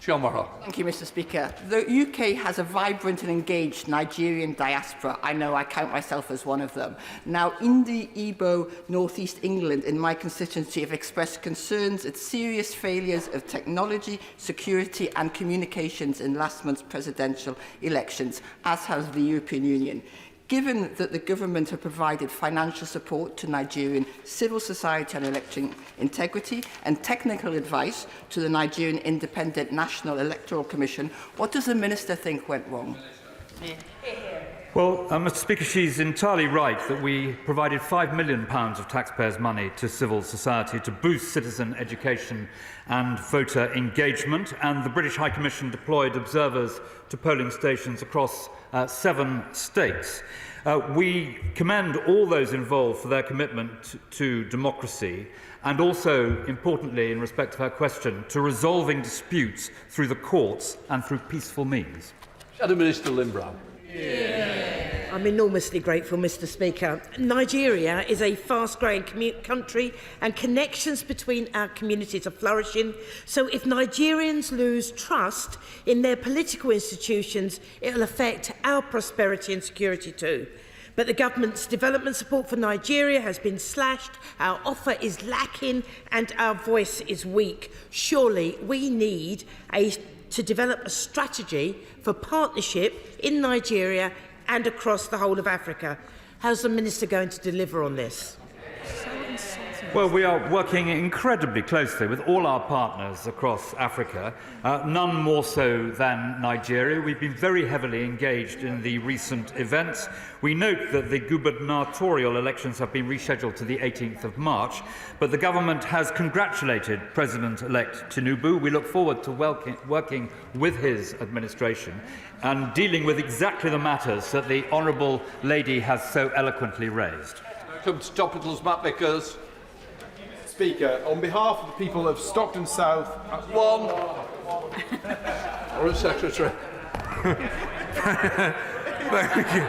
Thank you, Mr. Speaker. The UK has a vibrant and engaged Nigerian diaspora. I know I count myself as one of them. Now, Indi, Igbo, North East England, in my constituency, have expressed concerns at serious failures of technology, security and communications in last month's presidential elections, as has the European Union. Given that the government have provided financial support to Nigerian civil society on election integrity and technical advice to the Nigerian Independent National Electoral Commission, what does the Minister think went wrong? Well, Mr. Speaker, she's entirely right that we provided £5 million of taxpayers' money to civil society to boost citizen education and voter engagement, and the British High Commission deployed observers to polling stations across 7 states. We commend all those involved for their commitment to democracy, and also, importantly, in respect of her question, to resolving disputes through the courts and through peaceful means. Shadow Minister Lynn Brown. I'm enormously grateful, Mr. Speaker. Nigeria is a fast-growing country, and connections between our communities are flourishing. So if Nigerians lose trust in their political institutions, it will affect our prosperity and security too. But the government's development support for Nigeria has been slashed, our offer is lacking, and our voice is weak. Surely we need a to develop a strategy for partnership in Nigeria and across the whole of Africa. How's the Minister going to deliver on this? Well, we are working incredibly closely with all our partners across Africa, none more so than Nigeria. We've been very heavily engaged in the recent events. We note that the gubernatorial elections have been rescheduled to the 18th of March, but the government has congratulated President-elect Tinubu. We look forward to working with his administration and dealing with exactly the matters that the Honourable Lady has so eloquently raised. Welcome to Topicals, Matt Vickers. Speaker, on behalf of the people of Stockton South, Foreign Secretary. Thank you.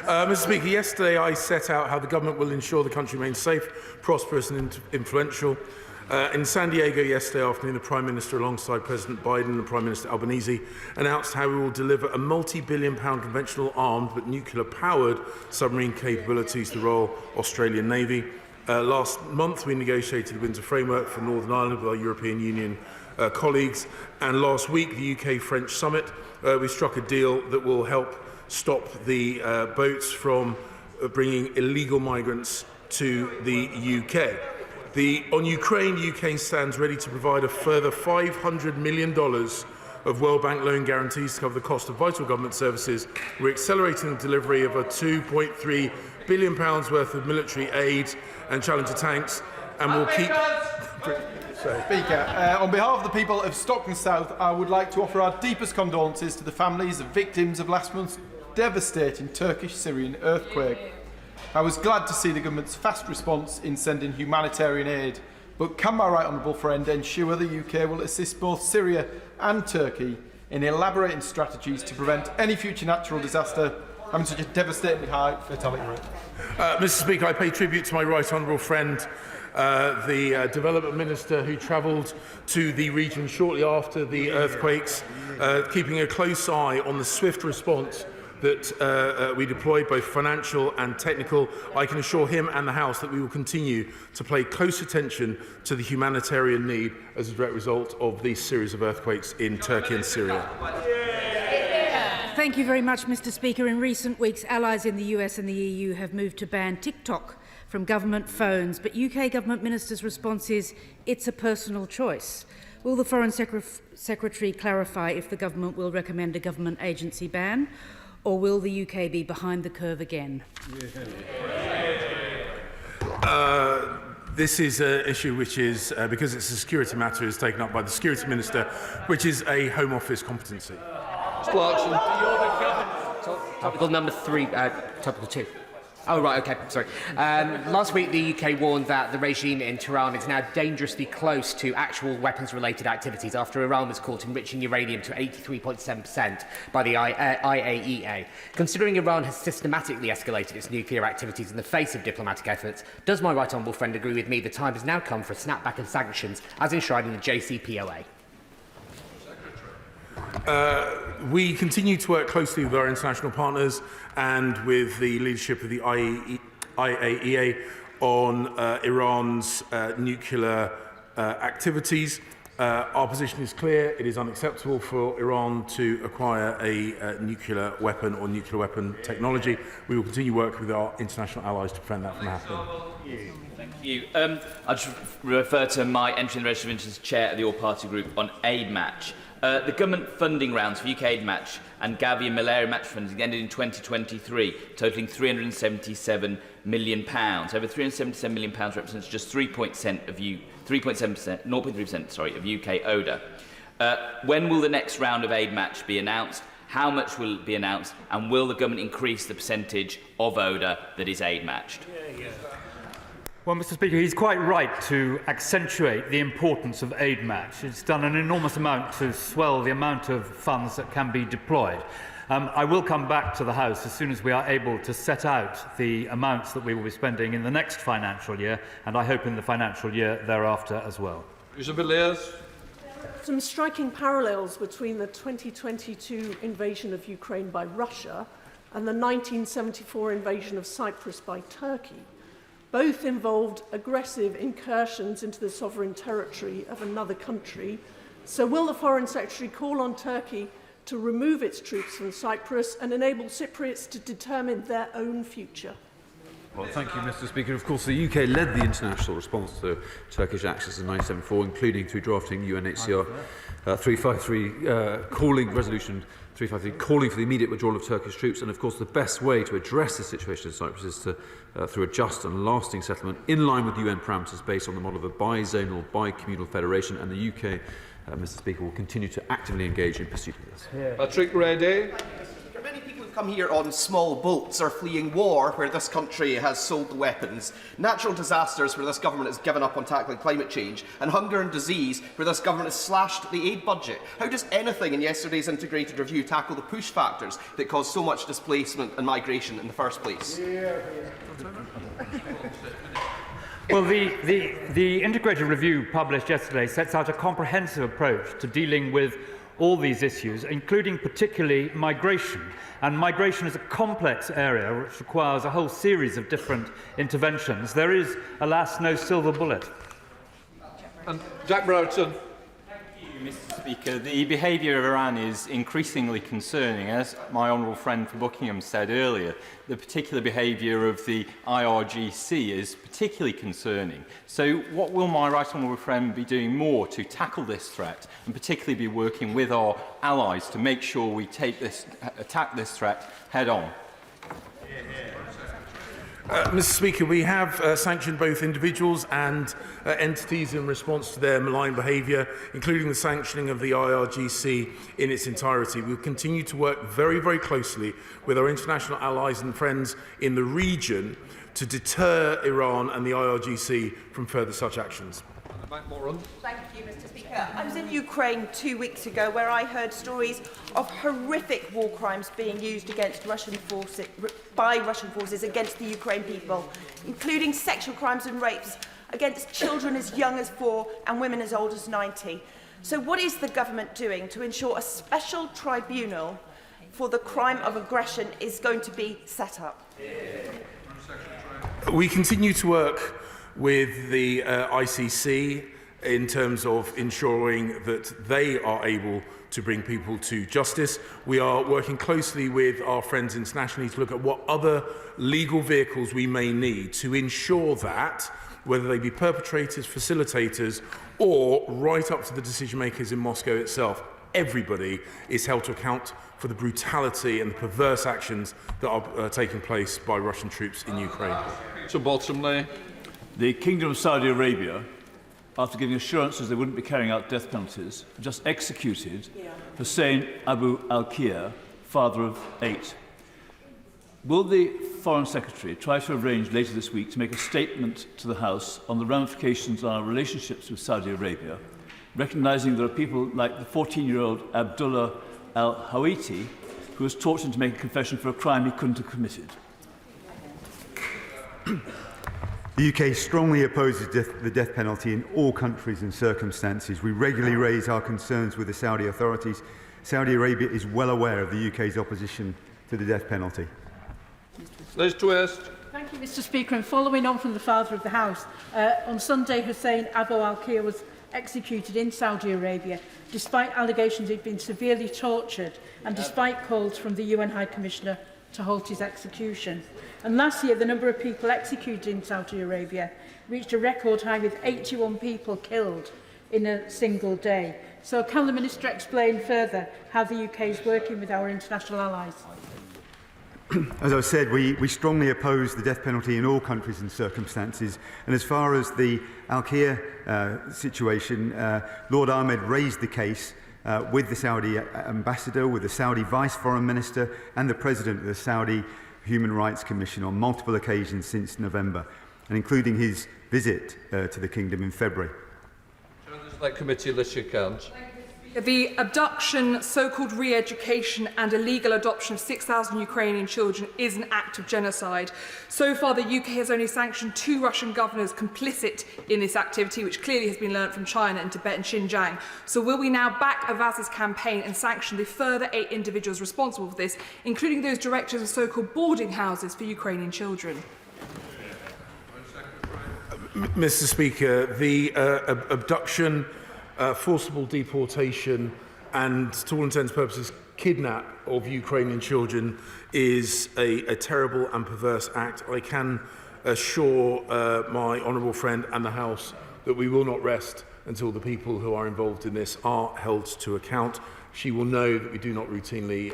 Mr. Speaker, yesterday I set out how the government will ensure the country remains safe, prosperous and influential. In San Diego yesterday afternoon, the Prime Minister, alongside President Biden and Prime Minister Albanese, announced how we will deliver a multi-billion-pound conventional armed but nuclear-powered submarine capability to the Royal Australian Navy. Last month, we negotiated the Windsor Framework for Northern Ireland with our European Union colleagues, and last week, the UK-French summit, we struck a deal that will help stop the boats from bringing illegal migrants to the UK. On Ukraine, the UK stands ready to provide a further $500 million of World Bank loan guarantees to cover the cost of vital government services. We're accelerating the delivery of a £2.3 billion worth of military aid and Challenger tanks, and we'll keep... Speaker, on behalf of the people of Stockton South, I would like to offer our deepest condolences to the families of victims of last month's devastating Turkish-Syrian earthquake. I was glad to see the government's fast response in sending humanitarian aid, but can my right honourable friend ensure the UK will assist both Syria and Turkey in elaborating strategies to prevent any future natural disaster having such a devastatingly high fatality rate? Mr. Speaker, I pay tribute to my right honourable friend, the Development Minister, who travelled to the region shortly after the earthquakes, keeping a close eye on the swift response that we deployed, both financial and technical. I can assure him and the House that we will continue to pay close attention to the humanitarian need as a direct result of these series of earthquakes in Turkey and Syria. Thank you very much, Mr. Speaker. In recent weeks, allies in the US and the EU have moved to ban TikTok from government phones, but UK government ministers' response is it's a personal choice. Will the Foreign Secretary clarify if the government will recommend a government agency ban, or will the UK be behind the curve again? This is an issue which is, because it's a security matter, is taken up by the Security Minister, which is a Home Office competency. Clarkson. Topical number 3, topical 2. Oh, right, OK, sorry. Last week, the UK warned that the regime in Tehran is now dangerously close to actual weapons-related activities after Iran was caught enriching uranium to 83.7% by the IAEA. Considering Iran has systematically escalated its nuclear activities in the face of diplomatic efforts, does my right honourable friend agree with me the time has now come for a snapback of sanctions as enshrined in the JCPOA? We continue to work closely with our international partners and with the leadership of the IAEA on Iran's nuclear activities. Our position is clear. It is unacceptable for Iran to acquire a nuclear weapon or nuclear weapon technology. We will continue working with our international allies to prevent that from happening. Thank you. I'll just refer to my entry in the Register of Interests chair of the All-Party Group on Aid Match. The government funding rounds for UK Aid Match and Gavi and Malaria Match funding ended in 2023, totalling £377 million. Over £377 million represents just 0.3% of UK ODA. When will the next round of Aid Match be announced? How much will it be announced? And will the government increase the percentage of ODA that is aid matched? Well, Mr. Speaker, he's quite right to accentuate the importance of aid match. It's done an enormous amount to swell the amount of funds that can be deployed. I will come back to the House as soon as we are able to set out the amounts that we will be spending in the next financial year, and I hope in the financial year thereafter as well. Some striking parallels between the 2022 invasion of Ukraine by Russia and the 1974 invasion of Cyprus by Turkey. Both involved aggressive incursions into the sovereign territory of another country, So will the Foreign Secretary call on Turkey to remove its troops from Cyprus and enable Cypriots to determine their own future? Well, thank you, Mr. Speaker. Of course, the UK led the international response to Turkish actions in 1974, including through drafting UNHCR 353, Resolution 353, calling for the immediate withdrawal of Turkish troops. And of course, the best way to address the situation in Cyprus is to, through a just and lasting settlement in line with UN parameters based on the model of a bi-zonal, bi-communal federation. And the UK, Mr. Speaker, will continue to actively engage in pursuit of this. Patrick Reddy. Many people who come here on small boats are fleeing war where this country has sold the weapons, natural disasters where this government has given up on tackling climate change, and hunger and disease where this government has slashed the aid budget. How does anything in yesterday's integrated review tackle the push factors that cause so much displacement and migration in the first place? Well, the integrated review published yesterday sets out a comprehensive approach to dealing with all these issues, including particularly migration. And migration is a complex area which requires a whole series of different interventions. There is, alas, no silver bullet. And Jack Broughton. Mr. Speaker, the behaviour of Iran is increasingly concerning. As my honourable friend from Buckingham said earlier, the particular behaviour of the IRGC is particularly concerning. So what will my right honourable friend be doing more to tackle this threat, and particularly be working with our allies to make sure we attack this threat head on? Mr. Speaker, we have sanctioned both individuals and entities in response to their malign behaviour, including the sanctioning of the IRGC in its entirety. We will continue to work very, very closely with our international allies and friends in the region to deter Iran and the IRGC from further such actions. Thank you, Mr. Speaker. I was in Ukraine 2 weeks ago where I heard stories of horrific war crimes being used against by Russian forces against the Ukraine people, including sexual crimes and rapes against children as young as 4 and women as old as 90. So what is the government doing to ensure a special tribunal for the crime of aggression is going to be set up? We continue to work with the ICC in terms of ensuring that they are able to bring people to justice. We are working closely with our friends internationally to look at what other legal vehicles we may need to ensure that, whether they be perpetrators, facilitators, or right up to the decision makers in Moscow itself, everybody is held to account for the brutality and the perverse actions that are taking place by Russian troops in Ukraine. So bottomly, the Kingdom of Saudi Arabia, after giving assurances they wouldn't be carrying out death penalties, just executed Hussein Abu al-Khair, father of 8. Will the Foreign Secretary try to arrange later this week to make a statement to the House on the ramifications on our relationships with Saudi Arabia, recognising there are people like the 14-year-old Abdullah al-Hawiti, who was tortured into making a confession for a crime he couldn't have committed? The UK strongly opposes the death penalty in all countries and circumstances. We regularly raise our concerns with the Saudi authorities. Saudi Arabia is well aware of the UK's opposition to the death penalty. Liz Twist. Thank you, Mr. Speaker. And following on from the Father of the House, on Sunday, Hussein Abu al-Khair was executed in Saudi Arabia, despite allegations he'd been severely tortured and despite calls from the UN High Commissioner to halt his execution. And last year, the number of people executed in Saudi Arabia reached a record high, with 81 people killed in a single day. So can the Minister explain further how the UK is working with our international allies? As I said, we strongly oppose the death penalty in all countries and circumstances. And as far as the al-Khair situation, Lord Ahmed raised the case with the Saudi ambassador, with the Saudi vice foreign minister, and the president of the Saudi Human Rights Commission on multiple occasions since November, and including his visit to the kingdom in February. Committee, Alicia Cairns. The abduction, so-called re-education and illegal adoption of 6,000 Ukrainian children is an act of genocide. So far, the UK has only sanctioned 2 Russian governors complicit in this activity, which clearly has been learnt from China and Tibet and Xinjiang. So will we now back Avaz's campaign and sanction the further 8 individuals responsible for this, including those directors of so-called boarding houses for Ukrainian children? Mr. Speaker, the abduction forcible deportation and, to all intents and purposes, kidnap of Ukrainian children is a terrible and perverse act. I can assure my honourable friend and the House that we will not rest until the people who are involved in this are held to account. She will know that we do not routinely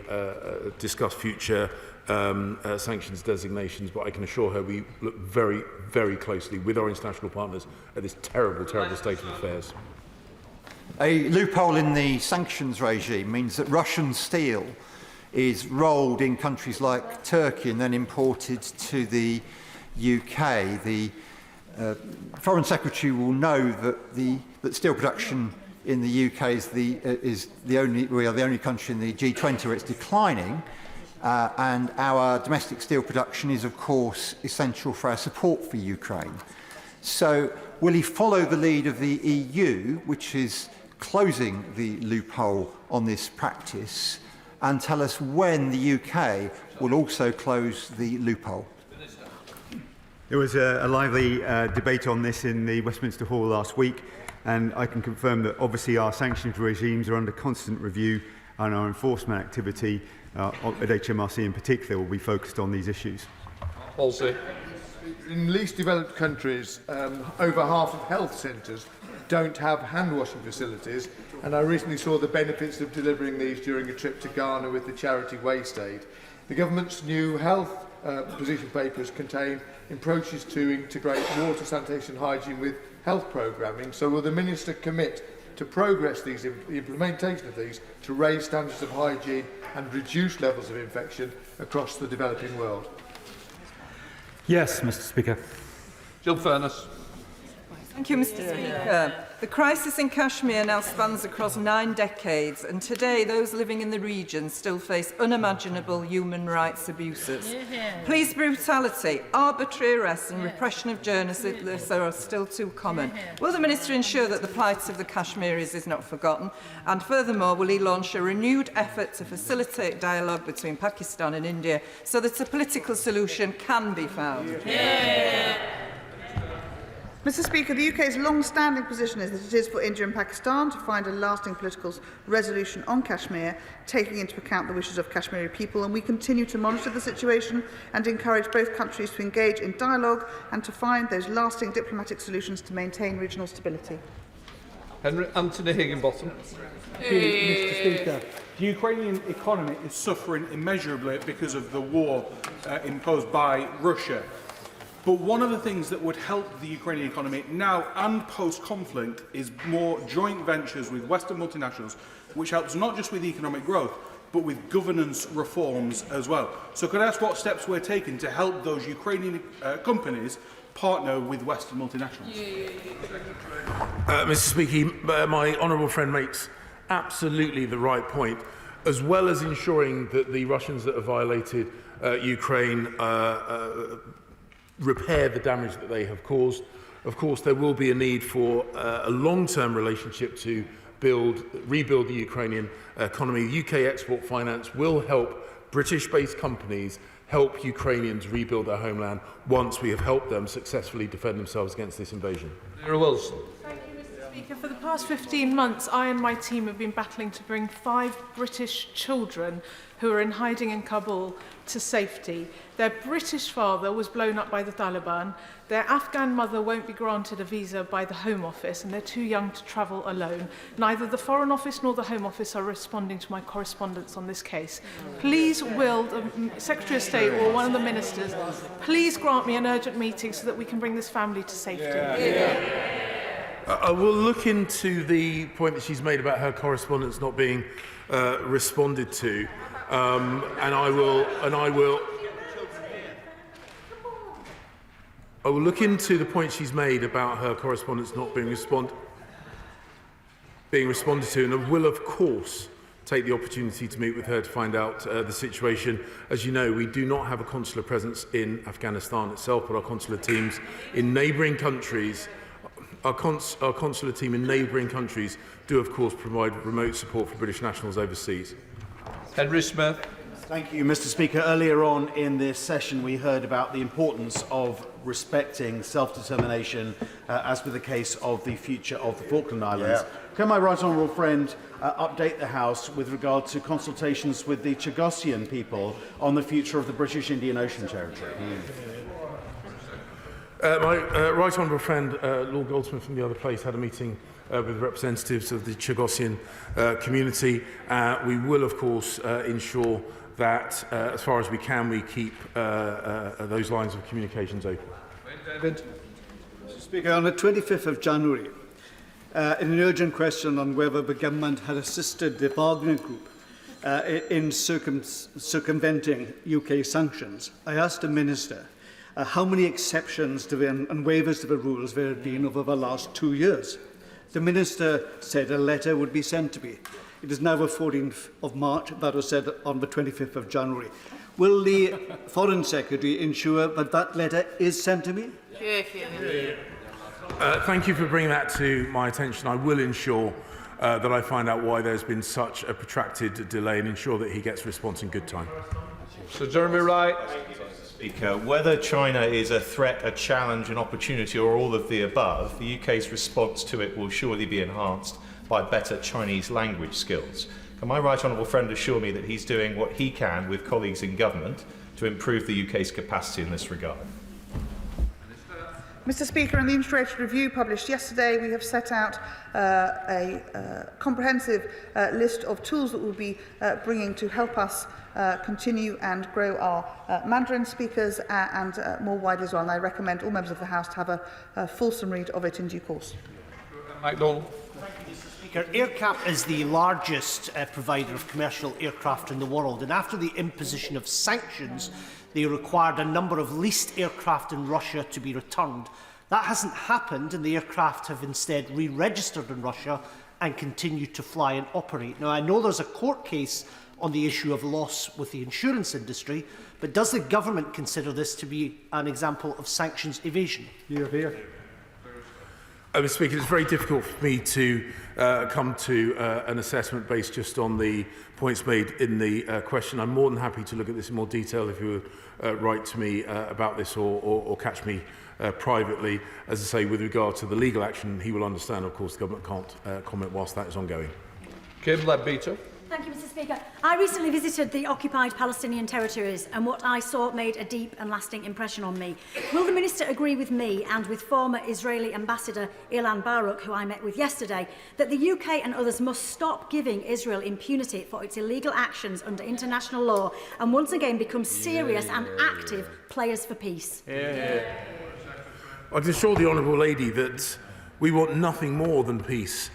discuss future sanctions designations, but I can assure her we look very, very closely with our international partners at this terrible, terrible state of affairs. A loophole in the sanctions regime means that Russian steel is rolled in countries like Turkey and then imported to the UK. The Foreign Secretary will know that steel production in the UK we are the only country in the G20 where it's declining, and our domestic steel production is, of course, essential for our support for Ukraine. So, will he follow the lead of the EU, which is closing the loophole on this practice, and tell us when the UK will also close the loophole? There was a lively debate on this in the Westminster Hall last week, and I can confirm that obviously our sanctions regimes are under constant review, and our enforcement activity at HMRC in particular will be focused on these issues. Halsey. In least developed countries, over half of health centres don't have hand-washing facilities, and I recently saw the benefits of delivering these during a trip to Ghana with the charity Waste Aid. The government's new health position papers contain approaches to integrate water, sanitation, hygiene with health programming. So will the Minister commit to progress the implementation of these to raise standards of hygiene and reduce levels of infection across the developing world? Yes, Mr. Speaker. Jill Furness. Thank you, Mr. Speaker. The crisis in Kashmir now spans across 9 decades, and today those living in the region still face unimaginable human rights abuses. Police brutality, arbitrary arrests and repression of journalists are still too common. Will the Minister ensure that the plight of the Kashmiris is not forgotten? And furthermore, will he launch a renewed effort to facilitate dialogue between Pakistan and India so that a political solution can be found? Mr. Speaker, the UK's long-standing position is that it is for India and Pakistan to find a lasting political resolution on Kashmir, taking into account the wishes of Kashmiri people, and we continue to monitor the situation and encourage both countries to engage in dialogue and to find those lasting diplomatic solutions to maintain regional stability. Henry Anthony Higginbotham. Mr. Speaker, the Ukrainian economy is suffering immeasurably because of the war imposed by Russia. But one of the things that would help the Ukrainian economy now and post-conflict is more joint ventures with Western multinationals, which helps not just with economic growth, but with governance reforms as well. So could I ask what steps we're taking to help those Ukrainian companies partner with Western multinationals? Mr. Speaker, my honourable friend makes absolutely the right point, as well as ensuring that the Russians that have violated Ukraine repair the damage that they have caused. Of course, there will be a need for a long-term relationship to rebuild the Ukrainian economy. The UK Export Finance will help British-based companies help Ukrainians rebuild their homeland once we have helped them successfully defend themselves against this invasion. Sarah Wilson. Thank you, Mr. Speaker. For the past 15 months, I and my team have been battling to bring 5 British children who are in hiding in Kabul to safety. Their British father was blown up by the Taliban. Their Afghan mother won't be granted a visa by the Home Office, and they're too young to travel alone. Neither the Foreign Office nor the Home Office are responding to my correspondence on this case. Please will the Secretary of State or one of the ministers please grant me an urgent meeting so that we can bring this family to safety. I will look into the point that she's made about her correspondence not being responded to, and I will look into the point she's made about her correspondence not being responded to, and I will, of course, take the opportunity to meet with her to find out the situation. As you know, we do not have a consular presence in Afghanistan itself, but our consular teams in neighbouring countries, our consular team in neighbouring countries do, of course, provide remote support for British nationals overseas. Henry Smith. Thank you, Mr. Speaker. Earlier on in this session, we heard about the importance of respecting self-determination, as with the case of the future of the Falkland Islands. Yeah. Can my right honourable friend update the House with regard to consultations with the Chagosian people on the future of the British Indian Ocean Territory? My right honourable friend, Lord Goldsmith from the other place, had a meeting with representatives of the Chagosian community. We will, of course, ensure that, as far as we can, we keep those lines of communications open. David. Mr. Speaker, on the 25th of January, in an urgent question on whether the government had assisted the bargaining group in circumventing UK sanctions, I asked the Minister how many exceptions to and waivers to the rules there had been over the last 2 years. The Minister said a letter would be sent to me. It is now the 14th of March. That was said on the 25th of January. Will the Foreign Secretary ensure that that letter is sent to me? Thank you for bringing that to my attention. I will ensure that I find out why there's been such a protracted delay and ensure that he gets a response in good time. Sir Jeremy Wright. Speaker, whether China is a threat, a challenge, an opportunity, or all of the above, the UK's response to it will surely be enhanced by better Chinese language skills. Can my right honourable friend assure me that he's doing what he can with colleagues in government to improve the UK's capacity in this regard? Mr. Speaker, in the integrated review published yesterday, we have set out a comprehensive list of tools that we'll be bringing to help us continue and grow our Mandarin speakers and more widely as well. And I recommend all members of the House to have a fulsome read of it in due course. MacDonald. AerCap is the largest provider of commercial aircraft in the world, and after the imposition of sanctions, they required a number of leased aircraft in Russia to be returned. That hasn't happened, and the aircraft have instead re-registered in Russia and continue to fly and operate. Now, I know there's a court case on the issue of loss with the insurance industry, but does the government consider this to be an example of sanctions evasion? Mr. Speaker, it's very difficult for me to come to an assessment based just on the points made in the question. I'm more than happy to look at this in more detail if you would write to me about this or catch me privately. As I say, with regard to the legal action, he will understand, of course, the government can't comment whilst that is ongoing. Kim Leadbeater. Thank you, Mr. Speaker. I recently visited the occupied Palestinian territories, and what I saw made a deep and lasting impression on me. Will the Minister agree with me and with former Israeli Ambassador Ilan Baruch, who I met with yesterday, that the UK and others must stop giving Israel impunity for its illegal actions under international law and once again become serious and active players for peace? I can assure the Honourable Lady that we want nothing more than peace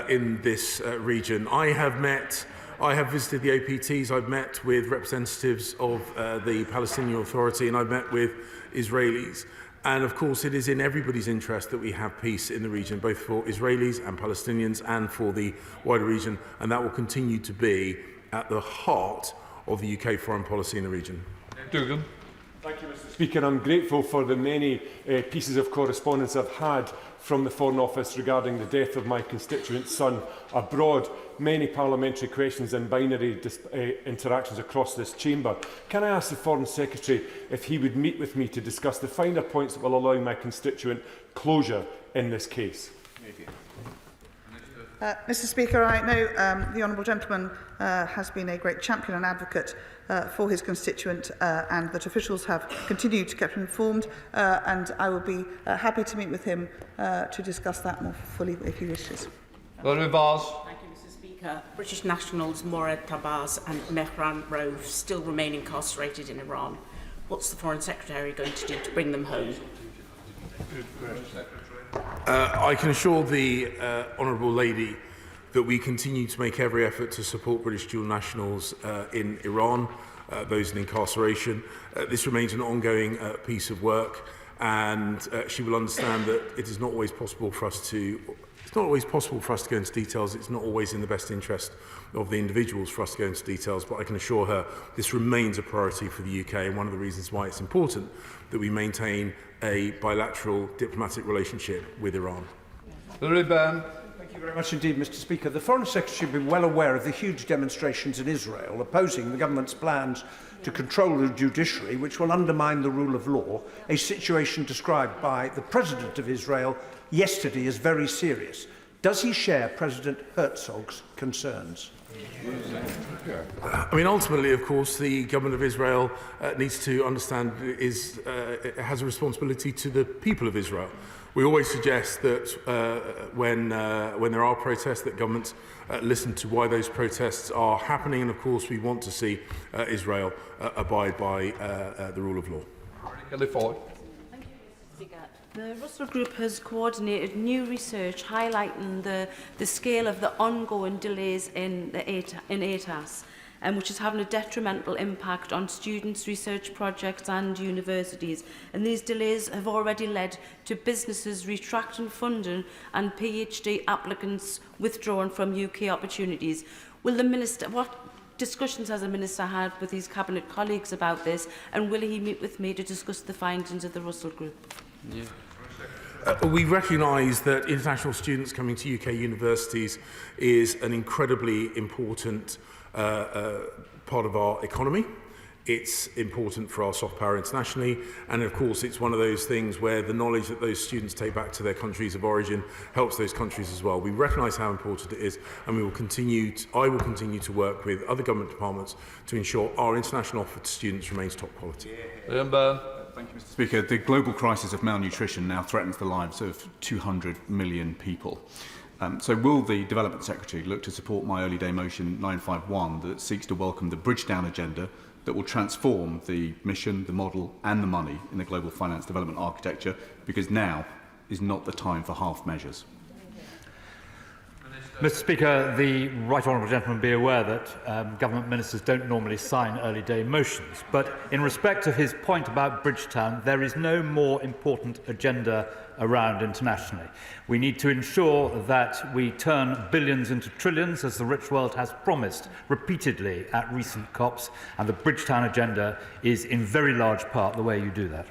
in this region. I have visited the OPTs, I've met with representatives of the Palestinian Authority, and I've met with Israelis. And of course, it is in everybody's interest that we have peace in the region, both for Israelis and Palestinians and for the wider region. And that will continue to be at the heart of the UK foreign policy in the region. Dougan. Thank you, Mr. Speaker. I'm grateful for the many pieces of correspondence I've had from the Foreign Office regarding the death of my constituent's son abroad. Many parliamentary questions and binary interactions across this chamber. Can I ask the Foreign Secretary if he would meet with me to discuss the finer points that will allow my constituent closure in this case? Mr. Speaker, I know the honourable gentleman has been a great champion and advocate for his constituent and that officials have continued to keep him informed and I will be happy to meet with him to discuss that more fully if he wishes. Thank you, Mr. Speaker. British nationals Morad Tabaz and Mehran Rauf still remain incarcerated in Iran. What's the Foreign Secretary going to do to bring them home? I can assure the Honourable Lady that we continue to make every effort to support British dual nationals in Iran, those in incarceration. This remains an ongoing piece of work, and she will understand that it is not always possible for us to go into details. It's not always in the best interest of the individuals for us to go into details, but I can assure her this remains a priority for the UK, and one of the reasons why it's important that we maintain a bilateral diplomatic relationship with Iran. Thank Thank you very much indeed, Mr. Speaker. The Foreign Secretary should be well aware of the huge demonstrations in Israel opposing the government's plans to control the judiciary, which will undermine the rule of law, a situation described by the President of Israel yesterday as very serious. Does he share President Herzog's concerns? I mean, ultimately, of course, the government of Israel needs to understand it has a responsibility to the people of Israel. We always suggest that when there are protests, that governments listen to why those protests are happening, and of course, we want to see Israel abide by the rule of law. Thank you, Speaker. The Russell Group has coordinated new research highlighting the scale of the ongoing delays in ATAS, which is having a detrimental impact on students, research projects and universities. And these delays have already led to businesses retracting funding and PhD applicants withdrawing from UK opportunities. Will the Minister, what discussions has the Minister had with his Cabinet colleagues about this, and will he meet with me to discuss the findings of the Russell Group? Yeah. We recognise that international students coming to UK universities is an incredibly important part of our economy. It's important for our soft power internationally, and of course it's one of those things where the knowledge that those students take back to their countries of origin helps those countries as well. We recognise how important it is, and I will continue to work with other government departments to ensure our international offer to students remains top quality. Thank you, Mr. Speaker. The global crisis of malnutrition now threatens the lives of 200 million people. So will the Development Secretary look to support my early day motion 951 that seeks to welcome the Bridgetown agenda that will transform the mission, the model and the money in the global finance development architecture, because now is not the time for half measures? Mr. Speaker, the right honourable gentleman be aware that government ministers don't normally sign early day motions, but in respect of his point about Bridgetown, there is no more important agenda around internationally. We need to ensure that we turn billions into trillions, as the rich world has promised repeatedly at recent COPs, and the Bridgetown agenda is in very large part the way you do that.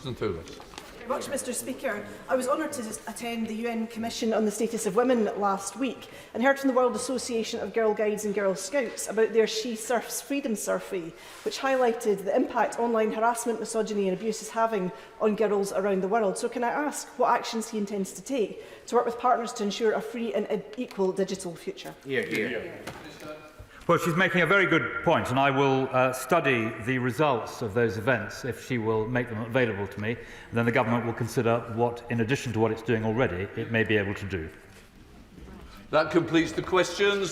Thank you very much, Mr. Speaker. I was honoured to attend the UN Commission on the Status of Women last week and heard from the World Association of Girl Guides and Girl Scouts about their She Surfs Freedom Survey, which highlighted the impact online harassment, misogyny and abuse is having on girls around the world. So can I ask what actions he intends to take to work with partners to ensure a free and equal digital future? Well, she's making a very good point, and I will study the results of those events if she will make them available to me. And then the government will consider what, in addition to what it's doing already, it may be able to do. That completes the questions.